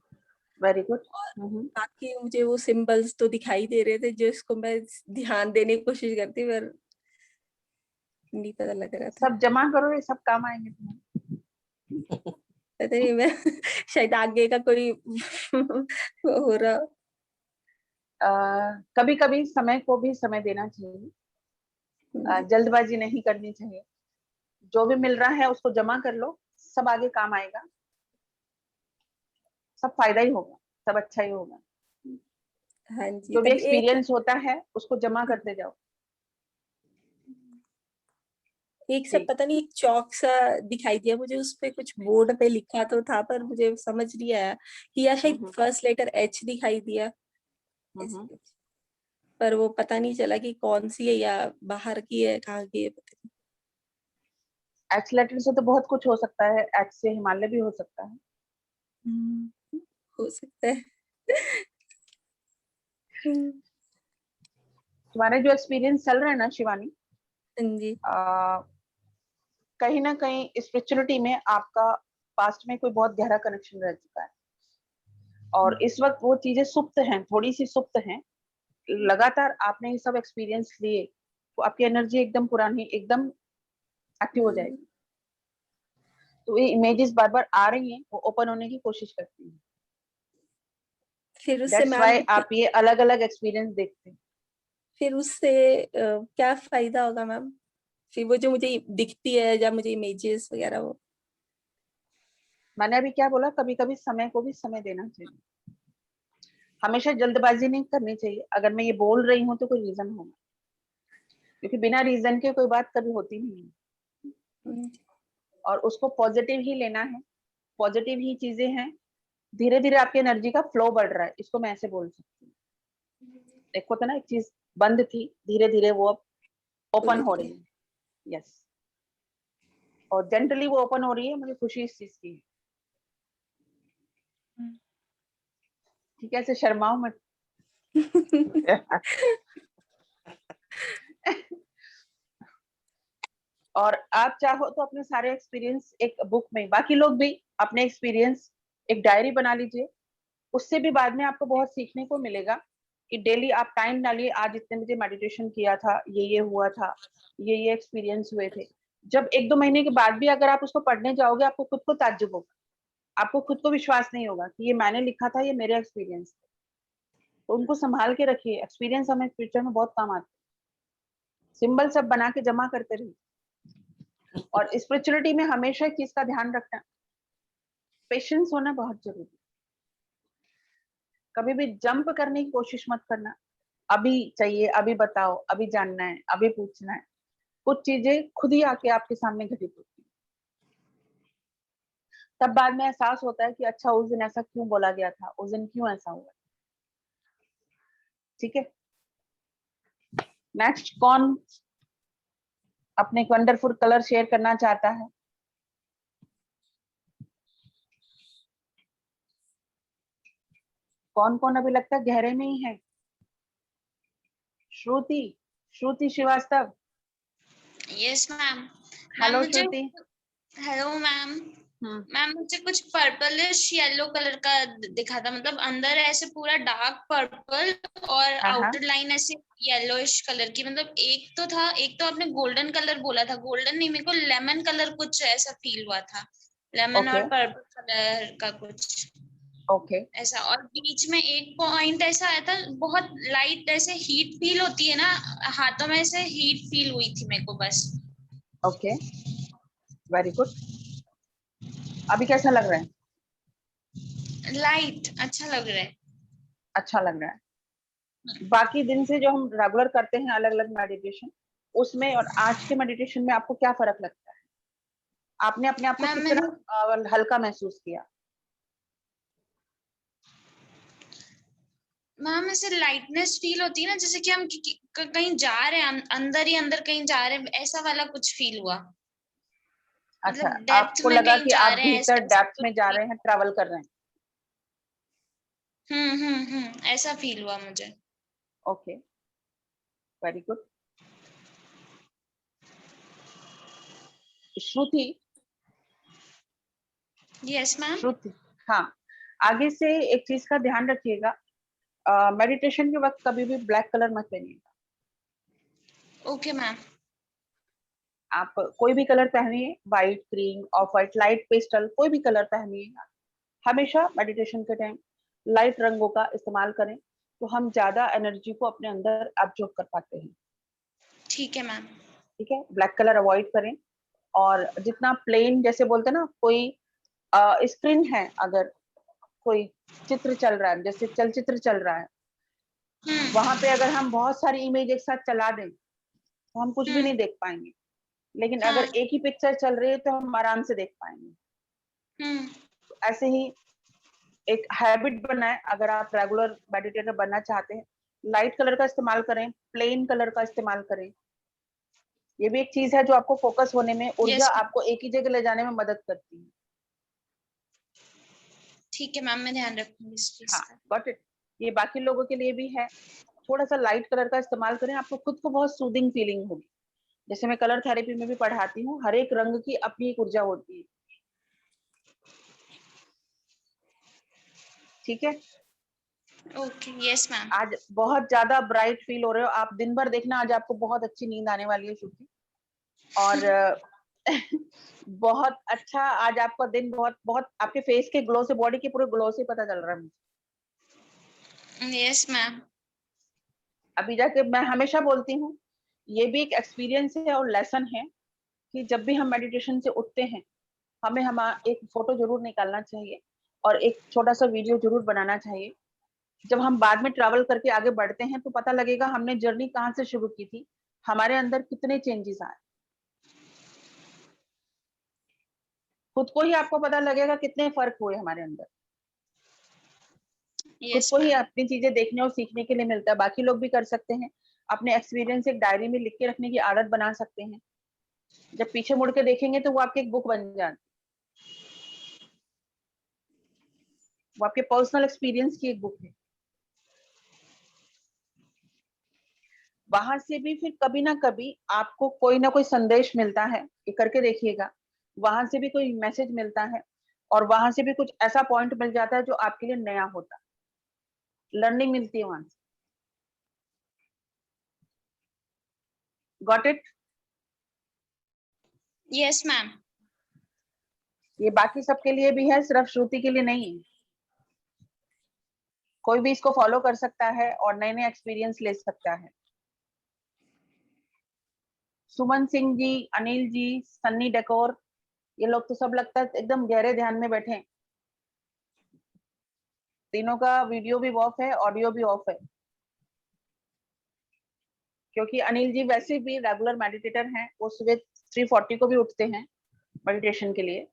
Very good. और बाकी मुझे वो सिंबल्स तो दिखाई दे रहे थे जिसको मैं ध्यान देने की कोशिश करती, पर नहीं पता लग रहा था। सब जमा करो, ये सब काम आएंगे तुम्हें। पता नहीं मैं शायद आगे का कोई वो हो रहा। कभी कभी समय को भी समय देना चाहिए, जल्दबाजी नहीं करनी चाहिए। जो भी मिल रहा है उसको जमा कर लो, सब आगे काम आएगा, सब फायदा ही होगा, सब अच्छा ही होगा। हाँ जी, जो भी तभी एक एक्सपीरियंस होता है उसको जमा करते जाओ। एक सब जी। पता नहीं एक चौक सा दिखाई दिया मुझे, उस पे कुछ बोर्ड पे लिखा तो था पर मुझे समझ नहीं आया कि, या शायद फर्स्ट लेटर एच दिखाई दिया ऐसे कुछ। पर वो पता नहीं चला कि कौन सी है या बाहर की है, कहाँ की है, पता नहीं। एक्स से तो बहुत कुछ हो सकता है, एक्स से हिमालय भी हो सकता है। हो सकता है। तुम्हारा जो एक्सपीरियंस चल रहा है ना शिवानी, हाँ जी। कहीं ना कहीं स्पिरिचुअलिटी में आपका पास्ट में कोई बहुत गहरा कनेक्शन रह चुका है, और इस वक्त वो चीजें सुप्त हैं, थोड़ी सी सुप्त हैं। लगातार आपने ये सब एक्सपीरियंस लिए तो आपकी एनर्जी एकदम पुरानी, एकदम एक्टिव हो जाएगी। तो ये इमेजेस बार बार आ रही हैं, वो ओपन होने की कोशिश करती हैं। फिर उससे दैट्स मैम व्हाई आप ये अलग अलग एक्सपीरियंस देखते हैं। फिर उससे क्या फायदा होगा मैम? फिर वो जो मुझे दिखती है या मुझे इमेजेस वगैरह वो मैंने अभी क्या बोला, कभी कभी समय को भी समय देना चाहिए, हमेशा जल्दबाजी नहीं करनी चाहिए। अगर मैं ये बोल रही हूँ तो कोई रीजन होगा, क्योंकि बिना रीजन के कोई बात कभी होती नहीं है, और उसको पॉजिटिव ही लेना है, पॉजिटिव ही चीजें हैं। धीरे धीरे आपकी एनर्जी का फ्लो बढ़ रहा है, इसको मैं ऐसे बोल सकती हूँ। देखो तो ना, एक चीज बंद थी, धीरे धीरे वो अब ओपन हो रही है। यस, और जनरली वो ओपन हो रही है, मुझे खुशी इस चीज की है। ठीक है, ऐसे शर्माओ मत। और आप चाहो तो अपने सारे एक्सपीरियंस एक बुक में, बाकी लोग भी अपने एक्सपीरियंस एक डायरी बना लीजिए। उससे भी बाद में आपको बहुत सीखने को मिलेगा कि डेली आप टाइम डालिए, आज इतने बजे मेडिटेशन किया था, ये हुआ था, ये एक्सपीरियंस हुए थे। जब 1-2 महीने के बाद भी अगर आप उसको पढ़ने जाओगे, आपको खुद को ताज्जुब होगा, आपको खुद को विश्वास नहीं होगा कि ये मैंने लिखा था, ये मेरे एक्सपीरियंस। तो उनको संभाल के रखिए, एक्सपीरियंस हमें फ्यूचर में बहुत काम आते हैं। सिंबल सब बना के जमा करते रहिए। और स्पिरिचुअलिटी में हमेशा एक चीज का ध्यान रखना, पेशेंस होना बहुत जरूरी है। कभी भी जंप करने की कोशिश मत करना, अभी चाहिए, अभी बताओ, अभी जानना है, अभी पूछना है। कुछ चीजें खुद ही आके आपके सामने घटित होती है, तब बाद में एहसास होता है कि अच्छा उस दिन ऐसा क्यों बोला गया था, उस दिन क्यों ऐसा हुआ। ठीक है, नेक्स्ट कौन अपने वंडरफुल कलर शेयर करना चाहता है? कौन कौन अभी लगता है गहरे में ही है? Shruti, Shruti Srivastava. Yes ma'am. Hello Shruti. Hello ma'am. Ma'am मुझे कुछ पर्पलिश येलो कलर का दिखा था, मतलब अंदर ऐसे पूरा डार्क पर्पल और आउटर लाइन ऐसे येलोइश कलर की। मतलब एक तो आपने गोल्डन कलर बोला था, गोल्डन नहीं, मेरे को लेमन कलर कुछ ऐसा फील हुआ था, लेमन और पर्पल कलर का कुछ ऐसा। और बीच में एक पॉइंट ऐसा आया था, बहुत लाइट ऐसे हीट फील होती है ना हाथों में, ऐसे हीट फील हुई थी मेरे को बस। Okay, very good. अभी कैसा लग रहा है? लाइट अच्छा लग रहा है। अच्छा लग रहा है। बाकी दिन से जो हम रेगुलर करते हैं अलग अलग मेडिटेशन, उसमें और आज के मेडिटेशन में आपको क्या फर्क लगता है? आपने अपने आप को कितना हल्का महसूस किया? मैम ऐसे लाइटनेस फील होती है ना, जैसे कि हम कहीं जा रहे हैं, अंदर ही अंदर कहीं जा रहे हैं, ऐसा वाला कुछ फील हुआ। अच्छा, मतलब आपको लगा कि आप भीतर डेप्थ में जा रहे हैं, ट्रैवल कर रहे हैं। ऐसा फील हुआ मुझे। Okay, very good. Shruti. Yes ma'am. Shruti, हाँ, आगे से एक चीज का ध्यान रखिएगा, मेडिटेशन के वक्त कभी भी ब्लैक कलर मत पहनिएगा। Okay ma'am. आप कोई भी कलर पहनिए, white, cream, of white, light pastel, कोई भी कलर पहनिएगा। हमेशा मेडिटेशन के टाइम लाइट रंगों का इस्तेमाल करें, तो हम ज्यादा एनर्जी को अपने अंदर एब्जॉर्ब कर पाते हैं। ठीक है मैम। ठीक है, ब्लैक कलर अवॉइड करें। और जितना प्लेन, जैसे बोलते हैं ना, कोई स्क्रीन है, अगर कोई चित्र चल रहा है, जैसे चलचित्र चल रहा है, वहां पे अगर हम बहुत सारी इमेज एक साथ चला दें तो हम कुछ भी नहीं देख पाएंगे, लेकिन अगर एक ही पिक्चर चल रही है तो हम आराम से देख पाएंगे। तो ऐसे ही एक हैबिट बनाएं, अगर आप रेगुलर मेडिटेटर बनना चाहते हैं, लाइट कलर का इस्तेमाल करें, प्लेन कलर का इस्तेमाल करें। ये भी एक चीज है जो आपको फोकस होने में, ऊर्जा आपको एक ही जगह ले जाने में मदद करती है। ठीक है मैम, मैं ध्यान रखूंगी इस चीज हाँ, का। Got it. ये बाकी लोगों के लिए भी है। थोड़ा सा लाइट कलर का इस्तेमाल करें, आपको खुद को बहुत सूदिंग फीलिंग होगी। जैसे मैं कलर थेरेपी में भी पढ़ाती हूँ, हर एक रंग की अपनी एक ऊर्जा होती है। ठीक है, ओके, यस मैम। आज बहुत ज्यादा ब्राइट फील हो रहे हो आप, दिन भर देखना आज आपको बहुत अच्छी नींद आने वाली है श्रुति। और बहुत अच्छा आज आपका दिन, बहुत बहुत आपके फेस के ग्लो से, बॉडी के पूरे ग्लो से पता चल रहा है मुझे। Yes ma'am. अभी जाके मैं हमेशा बोलती हूँ, ये भी एक एक्सपीरियंस है और लेसन है कि जब भी हम मेडिटेशन से उठते हैं, हमें एक फोटो जरूर निकालना चाहिए और एक छोटा सा वीडियो जरूर बनाना चाहिए। जब हम बाद में ट्रैवल करके आगे बढ़ते हैं तो पता लगेगा हमने जर्नी कहाँ से शुरू की थी, हमारे अंदर कितने चेंजेस आए। खुद को ही आपको पता लगेगा कितने फर्क हुए हमारे अंदर। खुद को ही अपनी चीजें देखने और सीखने के लिए मिलता है। बाकी लोग भी कर सकते हैं, अपने एक्सपीरियंस एक डायरी में लिख के रखने की आदत बना सकते हैं। जब पीछे मुड़ के देखेंगे तो वो आपकी एक बुक बन जाती, वो आपके पर्सनल एक्सपीरियंस की एक बुक है। वहां से भी फिर कभी ना कभी आपको कोई ना कोई संदेश मिलता है, ये करके देखिएगा। वहां से भी कोई मैसेज मिलता है और वहां से भी कुछ ऐसा पॉइंट मिल जाता है जो आपके लिए नया होता है, लर्निंग मिलती है वहां से। Got it? Yes ma'am. ये बाकी सबके लिए भी है, सिर्फ श्रुति के लिए नहीं है। कोई भी इसको फॉलो कर सकता है और नए नए एक्सपीरियंस ले सकता है। सुमन सिंह जी, अनिल जी, सन्नी डेकोर, ये लोग तो सब लगता है एकदम गहरे ध्यान में बैठे हैं। तीनों का वीडियो भी ऑफ है, ऑडियो भी ऑफ है, क्योंकि अनिल जी वैसे भी रेगुलर मेडिटेटर हैं। वो सुबह 3:40 को भी उठते हैं मेडिटेशन के लिए,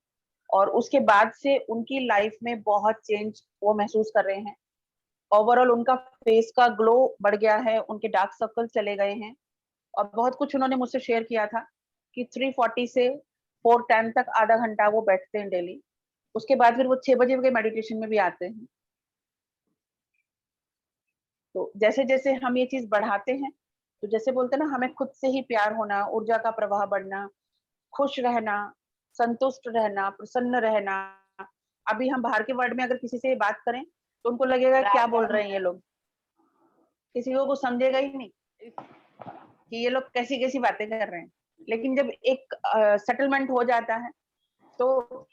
और उसके बाद से उनकी लाइफ में बहुत चेंज वो महसूस कर रहे हैं। ओवरऑल उनका फेस का ग्लो बढ़ गया है, उनके डार्क सर्कल चले गए हैं। और बहुत कुछ उन्होंने मुझसे शेयर किया था कि 3:40 से 4:10 तक आधा घंटा वो बैठते हैं डेली। उसके बाद फिर वो 6 बजे के मेडिटेशन में भी आते हैं। तो जैसे जैसे हम ये चीज बढ़ाते हैं, तो जैसे बोलते हैं ना, हमें खुद से ही प्यार होना, ऊर्जा का प्रवाह बढ़ना, खुश रहना, संतुष्ट रहना, प्रसन्न रहना। अभी हम बाहर के वर्ल्ड में अगर किसी से बात करें तो उनको लगेगा क्या बोल रहे हैं ये लोग, किसी को कुछ समझेगा ही नहीं कि ये लोग कैसी कैसी बातें कर रहे हैं। लेकिन जब एक सेटलमेंट हो जाता है तो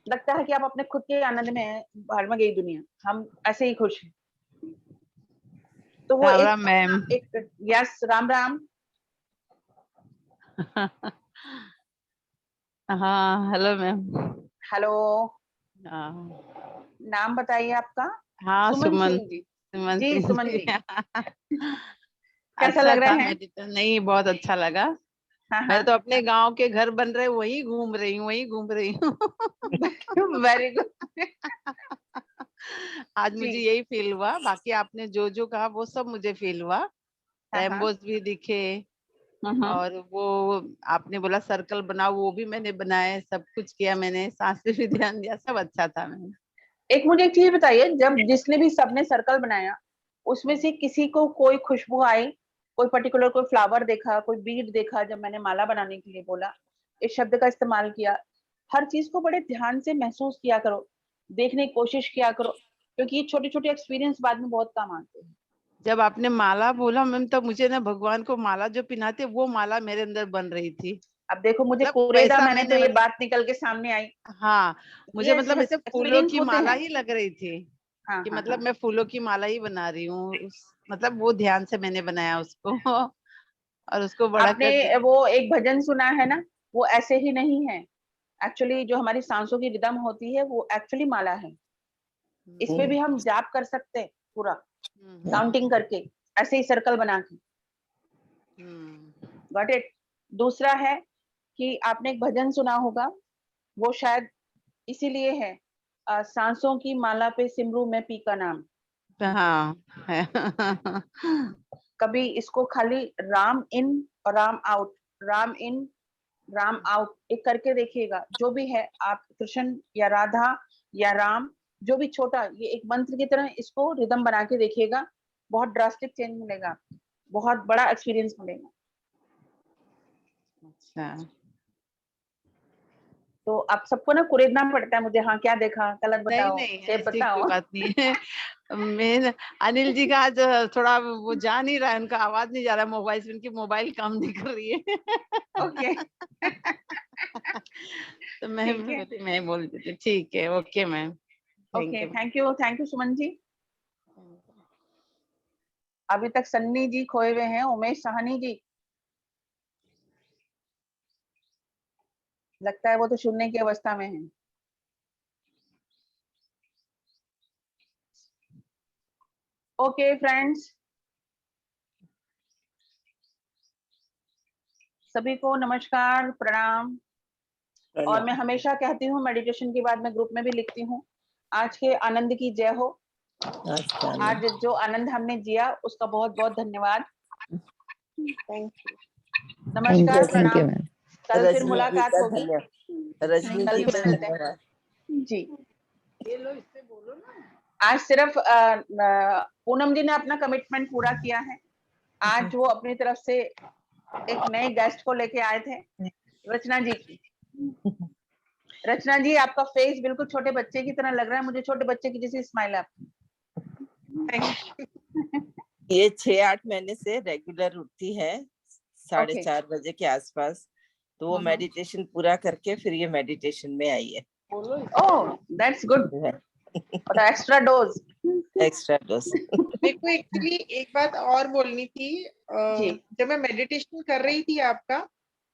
लगता है कि आप अपने खुद के आनंद में हैं, बाहर में गई दुनिया, हम ऐसे ही खुश हैं। तो वो राम मैम। एक यस, राम राम। हाँ हेलो मैम। हेलो, हाँ नाम बताइए आपका? हाँ, सुमन सुमन। सिंह जी। सुमन जी सिंह सुमन जी। जी, कैसा अच्छा लग रहा था है? मेडिटेशन, नहीं बहुत अच्छा लगा। हाँ मैं हाँ, तो अपने गांव के घर बन रहे वही घूम रही हूँ, वही घूम रही हूँ। Very good. आज मुझे यही फील हुआ, बाकी आपने जो जो कहा वो सब मुझे फील हुआ। रेनबोज भी दिखे, और वो आपने बोला सर्कल बनाओ, वो भी मैंने बनाए, सब कुछ किया मैंने, सांस पे भी ध्यान दिया, सब अच्छा था मैंने। एक मुझे एक चीज बताइए, जब जिसने भी सबने सर्कल बनाया उसमें से किसी को कोई खुशबू आई, कोई पर्टिकुलर कोई फ्लावर देखा, कोई बीड देखा? जब मैंने माला बनाने के लिए बोला, इस शब्द का इस्तेमाल किया, हर चीज को बड़े ध्यान से महसूस किया करो, देखने की कोशिश किया करो, क्योंकि ये छोटे छोटे एक्सपीरियंस बाद में बहुत काम आते हैं। जब आपने माला बोला मैम, तब मुझे ना भगवान को माला जो पिनाते वो माला मेरे अंदर बन रही थी। अब देखो, मुझे मतलब कुरेदा वैसा मैंने तो मैंने ये बात निकल के सामने आई। हाँ, मुझे यस मतलब यस, ऐसे फूलों एक्सपीरियंस की होते माला हैं। ही लग रही थी हाँ कि हाँ मतलब हाँ, मैं फूलों की माला ही बना रही हूँ मतलब वो ध्यान से मैंने बनाया उसको। और उसको बड़ा कर आपने दिया। वो एक भजन सुना है ना, वो ऐसे ही नहीं है। एक्चुअली जो हमारी सांसों की रिदम होती है वो एक्चुअली माला है। इसमें भी हम जाप कर सकते हैं पूरा काउंटिंग करके, ऐसे ही सर्कल बना के। Got it? दूसरा है कि आपने एक भजन सुना होगा, वो शायद इसीलिए है, सांसों की माला पे सिमरू में पी का नाम। हाँ। कभी इसको खाली राम इन और राम आउट राम इन राम आउट एक करके देखिएगा। जो भी है आप कृष्ण या राधा या राम, जो भी छोटा, ये एक मंत्र की तरह इसको रिदम बना के देखिएगा। बहुत ड्रास्टिक चेंज मिलेगा, बहुत बड़ा एक्सपीरियंस मिलेगा। अच्छा, तो आप सबको ना कुरेदना पड़ता है मुझे, हाँ क्या देखा, कलर नहीं बताओ, नहीं शेप ऐसी बताओ। कोई बात नहीं है। मैं अनिल जी का आज थोड़ा वो जा नहीं रहा है, उनका आवाज नहीं जा रहा है मोबाइल से, उनकी मोबाइल काम नहीं कर रही है। ओके तो मैं बोल देती हूँ, ठीक है, okay ma'am, okay, thank you Suman ji. अभी तक सन्नी जी खोए हुए हैं, उमेश साहनी जी लगता है वो तो सुनने की अवस्था में है। ओके फ्रेंड्स, सभी को नमस्कार, प्रणाम। और मैं हमेशा कहती हूँ मेडिटेशन के बाद मैं ग्रुप में भी लिखती हूँ, आज के आनंद की जय हो। आज जो आनंद हमने जिया उसका बहुत बहुत धन्यवाद। Thank you. नमस्कार, प्रणाम। मैम। कल फिर मुलाकात होगी। रजनी कल जी फिर का मिलते हैं धन्यवाद। जी। आज सिर्फ पूनम जी ने अपना कमिटमेंट पूरा किया है। आज वो अपनी तरफ से एक नए गेस्ट को लेके आए थे, रचना जी की। रचना जी, आपका फेस बिल्कुल छोटे बच्चे की तरह लग रहा है मुझे, छोटे बच्चे की जैसी स्माइल है आपकी। ये 6-8 महीने से रेगुलर उठती है 4:30 बजे के आसपास, तो वो मेडिटेशन पूरा करके फिर ये मेडिटेशन में आई है। ओह दैट्स गुड, और एक्स्ट्रा डोज। मेरे को एक्चुअली एक बात और बोलनी थी। जब मैं मेडिटेशन कर रही थी आपका,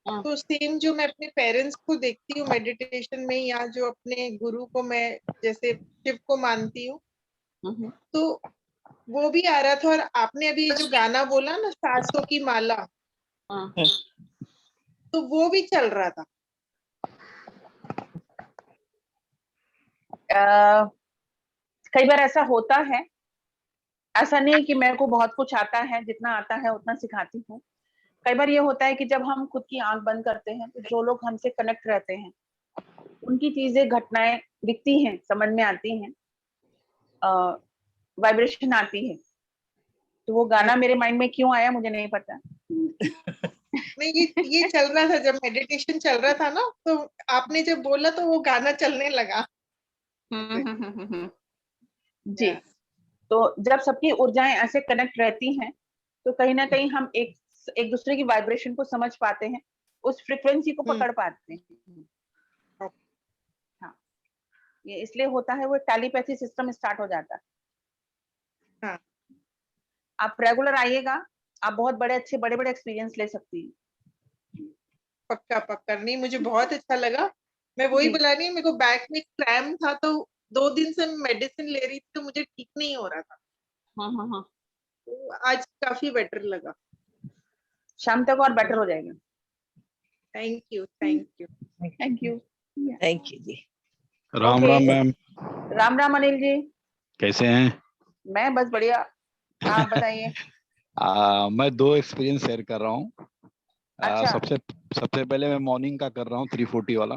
तो सेम जो मैं अपने पेरेंट्स को देखती हूँ मेडिटेशन में, या जो अपने गुरु को मैं जैसे शिव को मानती हूँ, तो वो भी आ रहा था। और आपने अभी जो गाना बोला ना, सांसों की माला, तो वो भी चल रहा था। कई बार ऐसा होता है, ऐसा नहीं कि मेरे को बहुत कुछ आता है, जितना आता है उतना सिखाती हूँ। कई बार ये होता है कि जब हम खुद की आंख बंद करते हैं तो जो लोग हमसे कनेक्ट रहते हैं उनकी चीजें, घटनाएं दिखती हैं, समझ में आती हैं, वाइब्रेशन आती है। तो वो गाना मेरे माइंड में क्यों आया मुझे नहीं पता। नहीं, ये चल रहा था जब मेडिटेशन चल रहा था ना, तो आपने जब बोला तो वो गाना चलने लगा। जी। तो जब सबकी ऊर्जाएं ऐसे कनेक्ट रहती हैं तो कहीं ना कहीं हम एक दूसरे की वाइब्रेशन को समझ पाते हैं, उस फ्रीक्वेंसी को पकड़ पाते हैं। हाँ, ये इसलिए होता है, वो टेलीपैथी सिस्टम स्टार्ट हो जाता है। हाँ। आप रेगुलर आइएगा, आप बहुत बड़े एक्सपीरियंस ले सकती हैं। पक्का पक्का, नहीं मुझे बहुत अच्छा लगा। मैं वही बुला रही हूँ, मेरे को बैक में क्रैम्प था, तो 2 दिन से मेडिसिन ले रही थी, तो मुझे ठीक नहीं हो रहा था। हाँ। तो आज काफी बेटर लगा। शाम तक और बेटर हो जाएगा। Thank you ji. Ram Ram ma'am. Ram Ram Anil ji, कैसे हैं? मैं बस बढ़िया, आप बताइए। मैं 2 एक्सपीरियंस शेयर कर रहा हूँ। अच्छा। सबसे पहले मैं मॉर्निंग का कर रहा हूँ 340 वाला।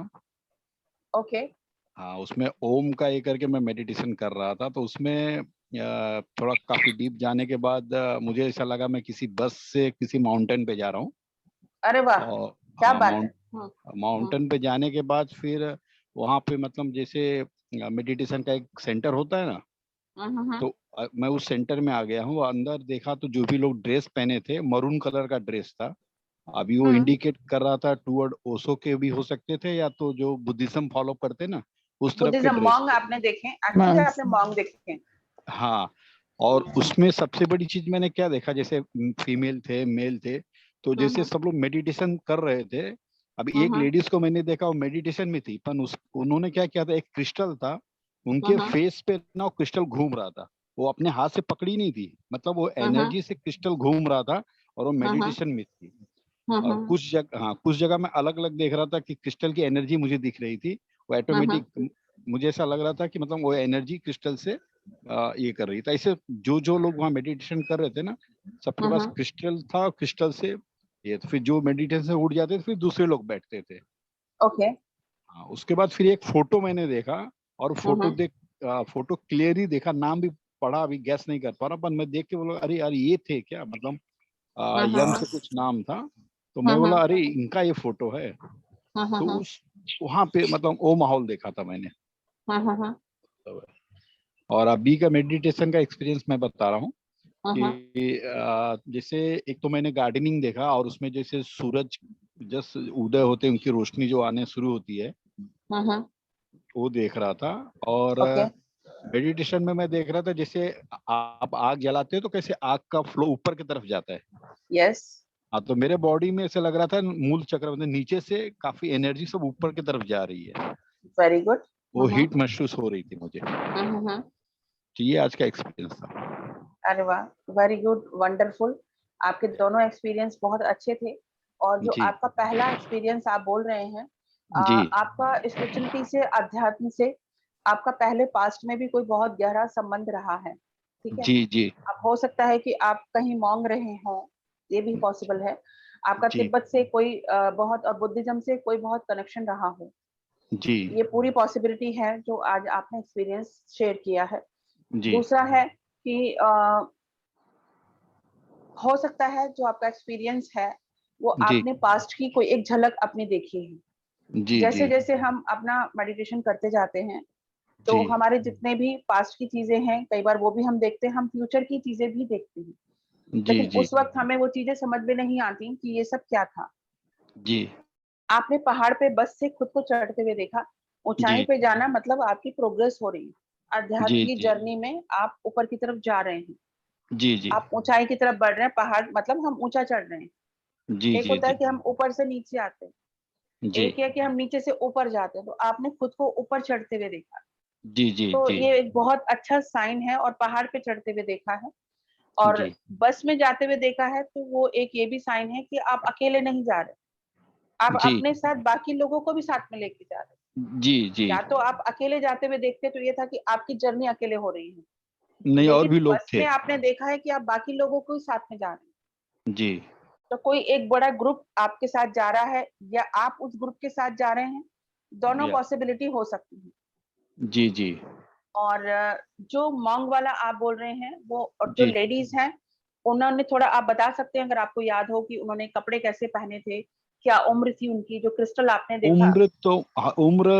ओके। हाँ, उसमें ओम का ये करके मैं मेडिटेशन कर रहा था, तो उसमें थोड़ा काफी डीप जाने के बाद मुझे ऐसा लगा मैं किसी बस से किसी माउंटेन पे जा रहा हूँ। अरे वाह, और क्या बात है। माउंटेन पे जाने के बाद फिर वहां पे मतलब जैसे मेडिटेशन का एक सेंटर होता है ना, तो मैं उस सेंटर में आ गया हूँ। अंदर देखा तो जो भी लोग ड्रेस पहने थे, मरून कलर का ड्रेस था। अभी वो इंडिकेट कर रहा था टुवर्ड ओशो के भी हो सकते थे, या तो जो बुद्धिज्म फॉलो करते ना उस तरफ के बुद्धिज्म ड्रेस मॉन्ग आपने देखे, एक्चुअली आपने मॉन्ग देखे। हाँ, और उसमें सबसे बड़ी चीज मैंने क्या देखा, जैसे फीमेल थे, मेल थे, तो जैसे सब लोग मेडिटेशन कर रहे थे। अभी एक लेडीज को मैंने देखा, वो मेडिटेशन में थी, पर उन्होंने क्या किया था, एक क्रिस्टल था उनके फेस पे ना, क्रिस्टल घूम रहा था। वो अपने हाथ से पकड़ी नहीं थी, मतलब वो एनर्जी से क्रिस्टल घूम रहा था और वो मेडिटेशन में थी। और कुछ जगह मैं अलग अलग देख रहा था कि क्रिस्टल की एनर्जी मुझे दिख रही थी, वो ऑटोमेटिक मुझे ऐसा लग रहा था कि मतलब वो एनर्जी क्रिस्टल से ये कर रही था। ऐसे जो लोग वहाँ मेडिटेशन कर रहे थे ना, सबके पास क्रिस्टल था, क्रिस्टल से ये तो फिर जो मेडिटेशन से उठ जाते थे फिर दूसरे लोग बैठते थे। ओके। हाँ, उसके बाद फिर एक फोटो मैंने देखा और फोटो क्लियर ही देखा, नाम भी पढ़ा, अभी गैस नहीं कर पा रहा, पर मैं देख के बोला अरे यार ये थे क्या, मतलब यम से कुछ नाम था, तो मैं बोला अरे इनका ये फोटो है। तो उस वहां पे मतलब वो माहौल देखा था मैंने। और अभी का मेडिटेशन का एक्सपीरियंस मैं बता रहा हूँ कि जैसे एक तो मैंने गार्डनिंग देखा और उसमें जैसे सूरज जस्ट उदय होते उनकी रोशनी जो आने शुरू होती है वो देख रहा था। और मेडिटेशन में मैं देख रहा था जैसे आप आग जलाते हो तो कैसे आग का फ्लो ऊपर की तरफ जाता है। यस। हाँ, तो मेरे बॉडी में ऐसे लग रहा था मूल चक्र मतलब नीचे से काफी एनर्जी सब ऊपर की तरफ जा रही है। Very good. वो हीट महसूस हो रही थी मुझे। तो ये आज का एक्सपीरियंस था। अरे वाह, वेरी गुड, वंडरफुल। आपके दोनों एक्सपीरियंस बहुत अच्छे थे। और जो आपका पहला एक्सपीरियंस आप बोल रहे हैं, आपका स्पिरिचुअलिटी से, अध्यात्म से आपका पहले पास्ट में भी कोई बहुत गहरा संबंध रहा है, ठीक है? जी। अब हो सकता है कि आप कहीं मांग रहे हो, ये भी पॉसिबल है। आपका तिब्बत से कोई बहुत, और बुद्धिज्म से कोई बहुत कनेक्शन रहा हो, जी। ये पूरी पॉसिबिलिटी है जो आज आपने एक्सपीरियंस शेयर किया है। जी। दूसरा है कि हो सकता है जो आपका एक्सपीरियंस है वो आपने पास्ट की कोई एक झलक अपनी देखी है। जैसे जैसे हम अपना मेडिटेशन करते जाते हैं तो हमारे जितने भी पास्ट की चीजें हैं, कई बार वो भी हम देखते हैं, हम फ्यूचर की चीजें भी देखते हैं, लेकिन उस वक्त हमें वो चीजें समझ में नहीं आती कि ये सब क्या था। जी। आपने पहाड़ पे बस से खुद को चढ़ते हुए देखा, ऊंचाई पे जाना मतलब आपकी प्रोग्रेस हो रही है, अध्यात्म की जर्नी में आप ऊपर की तरफ जा रहे हैं। जी। आप ऊंचाई की तरफ बढ़ रहे हैं, पहाड़ मतलब हम ऊंचा चढ़ रहे हैं। एक होता है कि हम ऊपर से नीचे आते हैं, एक है कि हम नीचे से ऊपर जाते हैं। तो आपने खुद को ऊपर चढ़ते हुए देखा, जी। तो ये एक बहुत अच्छा साइन है। और पहाड़ पे चढ़ते हुए देखा है और बस में जाते हुए देखा है, तो वो एक ये भी साइन है कि आप अकेले नहीं जा रहे, आप अपने साथ बाकी लोगों को भी साथ में लेके जा रहे। जी। या तो आप अकेले जाते हुए देखते तो ये था कि आपकी जर्नी अकेले हो रही है, नहीं और भी लोग बस थे। में आपने देखा है कि आप बाकी लोगों को साथ में जा रहे हैं। जी। तो कोई एक बड़ा ग्रुप आपके साथ जा रहा है या आप उस ग्रुप के साथ जा रहे हैं, दोनों पॉसिबिलिटी हो सकती है। जी। और जो मॉन्ग वाला आप बोल रहे हैं, वो और जो लेडीज हैं उन्होंने, थोड़ा आप बता सकते हैं अगर आपको याद हो कि उन्होंने कपड़े कैसे पहने थे, क्या उम्र थी उनकी, जो क्रिस्टल आपने देखा? उम्र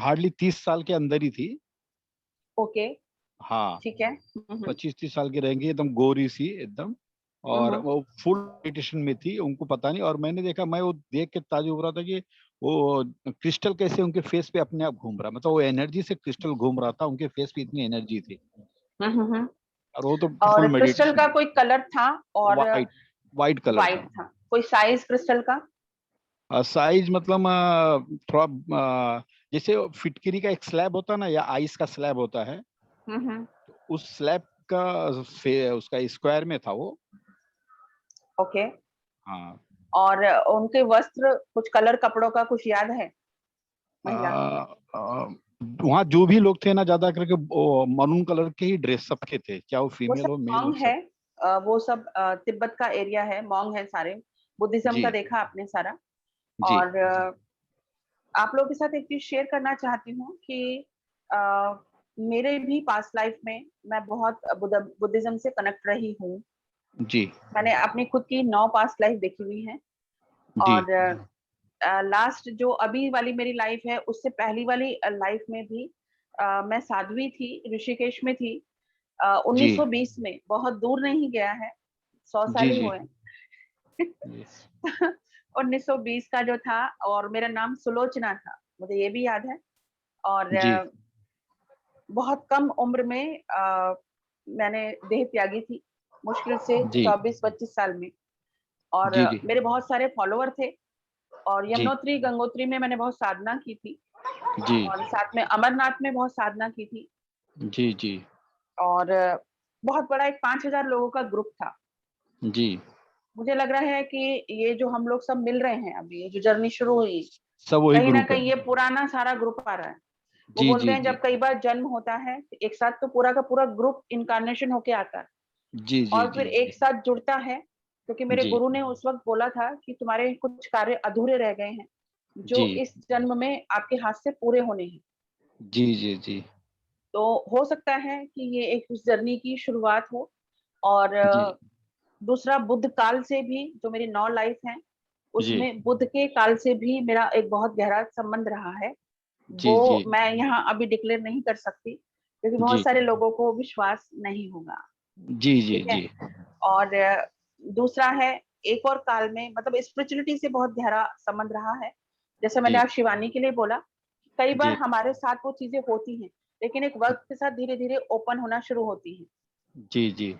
हार्डली 30 साल के अंदर ही थी। ओके। हाँ, ठीक है। 25-30 साल की रहेंगी, एकदम गोरी सी एकदम। और वो फुल मेडिटेशन में थी, उनको पता नहीं। और मैंने देखा, मैं वो देख के ताजुब हो रहा था कि वो क्रिस्टल कैसे उनके फेस पे अपने आप घूम रहा, मतलब वो एनर्जी से क्रिस्टल घूम रहा था, उनके फेस पे इतनी एनर्जी थी। और वो तो और फुल क्रिस्टल का कोई कलर था? और वाइट कलर था। कोई साइज क्रिस्टल का? साइज मतलब थोड़ा जैसे फिटकरी का एक स्लैब होता है ना, या आइस का स्लैब होता है, उस स्लैब का उसका स्क्वायर में था वो। ओके। हाँ। और उनके वस्त्र, कुछ कलर कपड़ों का कुछ याद है? वहाँ जो भी लोग थे ना, ज्यादा करके मरून कलर के ही ड्रेस सबके थे, क्या वो फीमेल हो मेल हो सब है। वो सब तिब्बत का एरिया है, मॉन्ग है सारे। बुद्धिज्म का देखा आपने सारा। और आप लोगों के साथ एक चीज शेयर करना चाहती हूँ कि मेरे भी पास्ट लाइफ में मैं बहुत बुद्धिज्म से कनेक्ट रही हूँ। जी। मैंने अपनी खुद की 9 पास्ट लाइफ देखी हुई है। और लास्ट जो अभी वाली मेरी लाइफ है, उससे पहली वाली लाइफ में भी मैं साध्वी थी, ऋषिकेश में थी। 1920 में, बहुत दूर नहीं गया है, 100 साल ही हुए। 1920 का जो था, और मेरा नाम सुलोचना था, मुझे ये भी याद है। और बहुत कम उम्र में मैंने देह त्यागी थी, मुश्किल से 24-25 साल में। और मेरे बहुत सारे फॉलोअर थे। और यमुनोत्री गंगोत्री में मैंने बहुत साधना की थी। और साथ में अमरनाथ में बहुत साधना की थी। जी। और बहुत बड़ा एक 5000 लोगों का ग्रुप था। जी। मुझे लग रहा है कि ये जो हम लोग सब मिल रहे हैं अभी, ये जो जर्नी शुरू हुई, सब वही कहीं ना ग्रुप है। कहीं ये पुराना सारा ग्रुप आ रहा है। वो बोलते हैं जब कई बार जन्म होता है एक साथ, तो पूरा का पूरा ग्रुप इनकारनेशन होके आता है। और फिर एक साथ जुड़ता है, क्योंकि मेरे जी गुरु ने उस वक्त बोला था कि तुम्हारे कुछ कार्य अधूरे रह गए हैं जो जी इस जन्म में आपके हाथ से पूरे होने हैं। जी जी जी तो हो सकता है कि ये एक उस जर्नी की शुरुआत हो। और जी दूसरा, बुद्ध काल से भी जो मेरी 9 लाइफ है जी उसमें बुद्ध के काल से भी मेरा एक बहुत गहरा संबंध रहा है। जी वो जी मैं यहाँ अभी डिक्लेयर नहीं कर सकती क्योंकि बहुत जी सारे लोगों को विश्वास नहीं होगा। जी जी ठीक है। जी और दूसरा है, एक और काल में मतलब स्पिरिचुअलिटी से बहुत गहरा संबंध रहा है। जैसे मैंने जी आज शिवानी के लिए बोला, कई बार जी हमारे साथ वो चीजें होती हैं लेकिन एक वक्त के साथ धीरे धीरे ओपन होना शुरू होती है। जी जी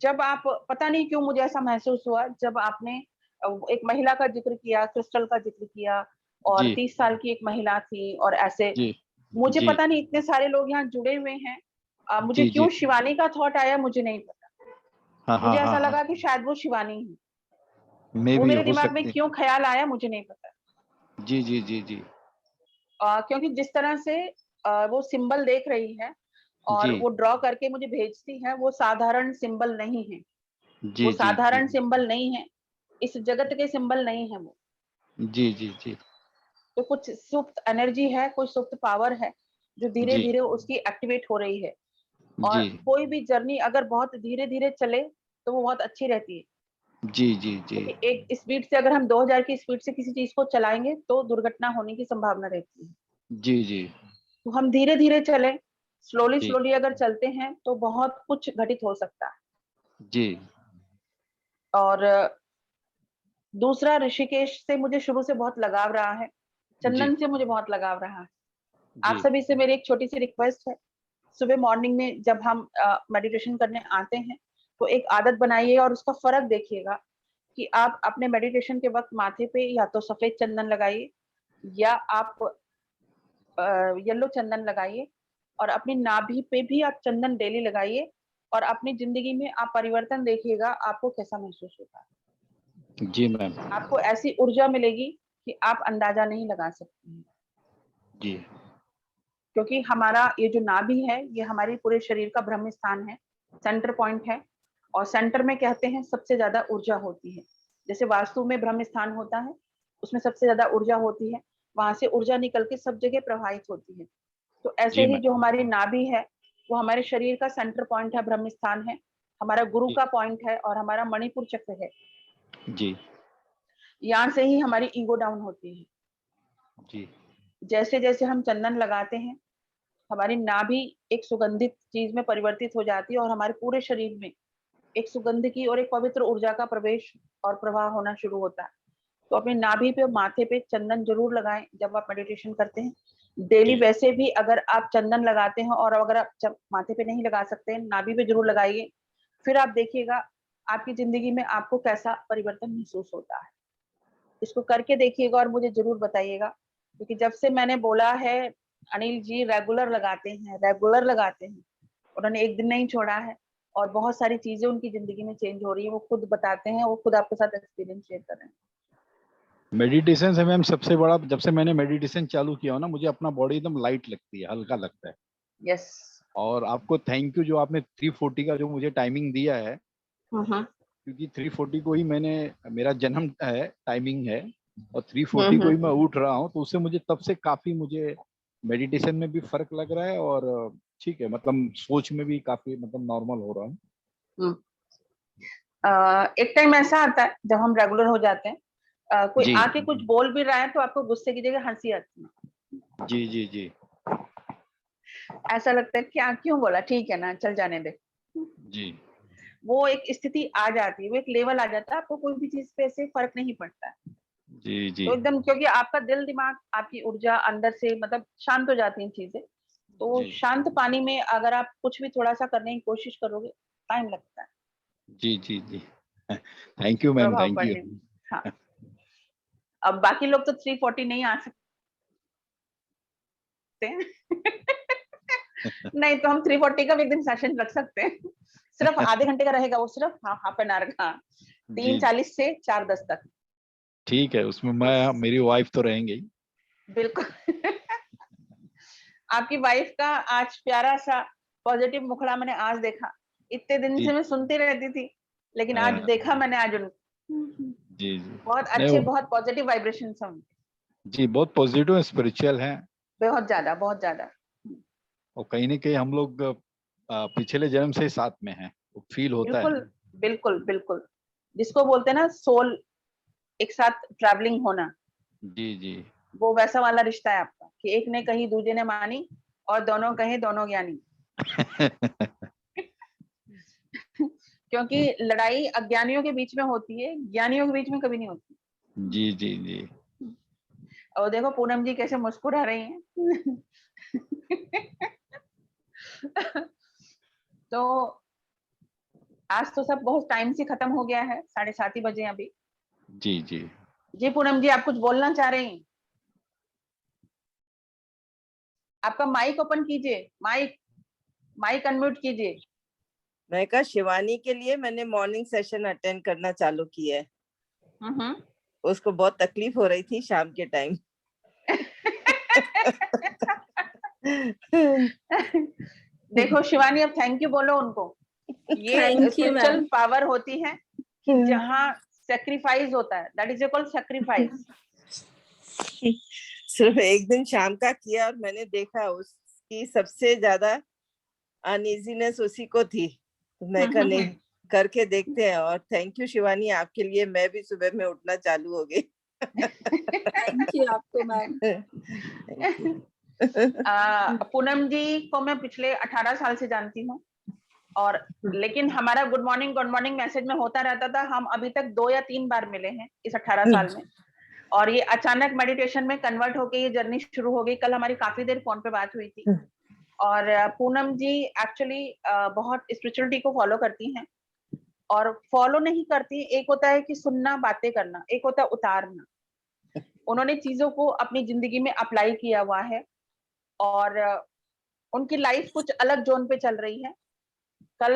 जब आप, पता नहीं क्यों मुझे ऐसा महसूस हुआ जब आपने एक महिला का जिक्र किया, क्रिस्टल का जिक्र किया, और जी 30 साल की एक महिला थी और ऐसे, जी मुझे जी पता नहीं इतने सारे लोग यहाँ जुड़े हुए हैं। मुझे जी क्यों शिवानी का थॉट आया मुझे नहीं पता। हाँ मुझे हाँ हाँ ऐसा हाँ लगा कि शायद वो शिवानी है। मे वो भी मेरे हो दिमाग में सकते। क्यों ख्याल आया मुझे नहीं पता। जी जी जी जी क्योंकि जिस तरह से वो सिंबल देख रही है और जी वो ड्रॉ करके मुझे भेजती है, वो साधारण सिंबल नहीं है। वो जी जी जी साधारण सिंबल नहीं है, इस जगत के सिंबल नहीं है वो। जी जी जी तो कुछ सुप्त एनर्जी है, कुछ सुप्त पावर है जो धीरे जी धीरे उसकी एक्टिवेट हो रही है। और जी कोई भी जर्नी अगर बहुत धीरे धीरे चले तो वो बहुत अच्छी रहती है। जी जी जी क्योंकि एक स्पीड से अगर हम 2000 की स्पीड से किसी चीज को चलाएंगे तो दुर्घटना होने की संभावना रहती है। जी जी तो हम धीरे धीरे चले, स्लोली जी स्लोली अगर चलते हैं तो बहुत कुछ घटित हो सकता है। जी और दूसरा, ऋषिकेश से मुझे शुरू से बहुत लगाव रहा है, जी चंदन से मुझे बहुत लगाव रहा है। आप जी सभी से मेरी एक छोटी सी रिक्वेस्ट है, सुबह मॉर्निंग में जब हम मेडिटेशन करने आते हैं तो एक आदत बनाइए और उसका फर्क देखिएगा कि आप अपने मेडिटेशन के वक्त माथे पे या तो सफेद चंदन लगाइए या आप येलो चंदन लगाइए, और अपनी नाभि पे भी आप चंदन डेली लगाइए, और अपनी जिंदगी में आप परिवर्तन देखिएगा आपको कैसा महसूस होता है। जी मैम आपको ऐसी ऊर्जा मिलेगी कि आप अंदाजा नहीं लगा सकते हैं। जी क्योंकि हमारा ये जो नाभि है ये हमारे पूरे शरीर का ब्रह्म स्थान है, सेंटर पॉइंट है। और सेंटर में कहते हैं सबसे ज्यादा ऊर्जा होती है। जैसे वास्तु में ब्रह्म स्थान होता है, उसमें सबसे ज्यादा ऊर्जा होती है, वहां से ऊर्जा निकल के सब जगह प्रवाहित होती है। तो ऐसे जी ही मैम जो हमारी नाभि है वो हमारे शरीर का सेंटर पॉइंट है, ब्रह्म स्थान है, हमारा गुरु जी का पॉइंट है, और हमारा मणिपुर चक्र है। जी यहाँ से ही हमारी ईगो डाउन होती है। जी जैसे जैसे हम चंदन लगाते हैं हमारी नाभि एक सुगंधित चीज में परिवर्तित हो जाती है और हमारे पूरे शरीर में एक सुगंध की और एक पवित्र ऊर्जा का प्रवेश और प्रवाह होना शुरू होता है। तो अपनी नाभि पे और माथे पे चंदन जरूर लगाएं जब आप मेडिटेशन करते हैं। डेली जी वैसे भी अगर आप चंदन लगाते हैं और अगर आप जब माथे पे नहीं लगा सकते हैं, नाभि पे जरूर लगाइए। फिर आप देखिएगा आपकी जिंदगी में आपको कैसा परिवर्तन महसूस होता है। इसको करके देखिएगा और मुझे जरूर बताइएगा, क्योंकि जब से मैंने बोला है अनिल जी रेगुलर लगाते हैं, रेगुलर लगाते हैं, उन्होंने एक दिन नहीं छोड़ा है, और बहुत सारी चीजें उनकी जिंदगी में चेंज हो रही है। वो खुद बताते हैं, वो खुद आपके साथ एक्सपीरियंस शेयर कर रहे हैं। मेडिटेशन से मैम सबसे बड़ा, जब से मैंने मेडिटेशन चालू किया हो ना, मुझे अपना बॉडी एकदम लाइट लगती है, हल्का लगता है। यस। और आपको थैंक यू जो आपने 340 का जो मुझे टाइमिंग दिया है, हम्म क्योंकि 340 को ही मैंने, मेरा जन्म है टाइमिंग है, और 340 को ही मैं उठ रहा हूँ, तो उससे मुझे तब से काफी मुझे मेडिटेशन में भी फर्क लग रहा है, और ठीक है, मतलब सोच में भी काफी मतलब नॉर्मल हो रहा हूँ। हम्म। एक टाइम ऐसा आता है जब हम रेगुलर हो जाते हैं, कोई जी आके कुछ बोल भी रहा है तो आपको गुस्से की जगह हंसी आती है। जी जी जी ऐसा लगता है क्या, क्यों बोला, ठीक है ना, चल जाने दे। जी वो एक स्थिति आ जाती है, वो एक लेवल आ जाता है, आपको कोई भी चीज पे ऐसे फर्क नहीं पड़ता है। जी जी तो एकदम, क्योंकि आपका दिल दिमाग आपकी ऊर्जा अंदर से मतलब शांत हो जाती हैं चीजें। तो जी शांत पानी में अगर आप कुछ भी थोड़ा सा करने की कोशिश करोगे, टाइम लगता है जी जी जी थैंक यू मैम, प्रभाव थैंक यू। पड़ने में। हाँ, अब बाकी लोग तो 340 नहीं आ सकते हैं नहीं तो हम 340 का भी एक दिन सेशन रख सकते हैं सिर्फ आधे घंटे का रहेगा वो, सिर्फ हाफ एन आवर का, जी 3:40 से 4:10 तक। ठीक है, उसमें मैं, मेरी वाइफ तो रहेंगे ही। बिल्कुल आपकी वाइफ का आज प्यारा सा पॉजिटिव मुखड़ा मैंने आज देखा। इतने दिन जी से मैं सुनती रहती थी लेकिन आज देखा मैंने आज उनको जी जी बहुत नहीं अच्छे, वो बहुत पॉजिटिव वाइब्रेशन हैं उनके, जी बहुत पॉजिटिव स्पिरिचुअल हैं। बहुत ज्यादा, बहुत ज्यादा। और कहीं ना कहीं हम लोग पिछले जन्म से ही साथ में हैं, वो फील होता है। बिल्कुल बिल्कुल बिल्कुल, जिसको बोलते हैं ना सोल एक साथ ट्रैवलिंग होना, जी जी वो वैसा वाला रिश्ता है आपका कि एक ने कही दूजे ने मानी और दोनों कहे दोनों ज्ञानी। क्योंकि लड़ाई अज्ञानियों के बीच में होती है, ज्ञानियों के बीच में कभी नहीं होती। जी जी जी और देखो पूनम जी कैसे मुस्कुरा रही हैं। तो आज तो सब बहुत टाइम से खत्म हो गया है, 7:30 ही बजे अभी। जी जी जी पूनम जी, आप कुछ बोलना चाह रही हैं? आपका माइक ओपन कीजिए, माइक अनम्यूट कीजिए। मैं कहा शिवानी के लिए मैंने मॉर्निंग सेशन अटेंड करना चालू किया है। उसको बहुत तकलीफ हो रही थी शाम के टाइम। देखो शिवानी, अब थैंक यू बोलो उनको। ये thank you spiritual ma'am. Power होती है कि जहाँ सेक्रीफाइस होता है, दैट इज कॉल्ड सेक्रीफाइस। सिर्फ एक दिन शाम का किया और मैंने देखा उसकी सबसे ज्यादा अनइजीनेस उसी को थी। तो मैं कहा नहीं, करके देखते हैं। और थैंक यू शिवानी, आपके लिए मैं भी सुबह में उठना चालू हो गई। थैंक यू आपको मैम। पूनम जी को मैं पिछले 18 साल से जानती हूँ, और लेकिन हमारा गुड मॉर्निंग मैसेज में होता रहता था। हम अभी तक 2 या 3 बार मिले हैं इस 18 साल में, और ये अचानक मेडिटेशन में कन्वर्ट होके ये जर्नी शुरू हो गई। कल हमारी काफी देर फोन पे बात हुई थी। और पूनम जी एक्चुअली बहुत स्पिरिचुअलिटी को फॉलो करती हैं, और फॉलो नहीं करती, एक होता है कि सुनना, बातें करना, एक होता है उतारना। उन्होंने चीजों को अपनी जिंदगी में अप्लाई किया हुआ है, और उनकी लाइफ कुछ अलग जोन पे चल रही है। कल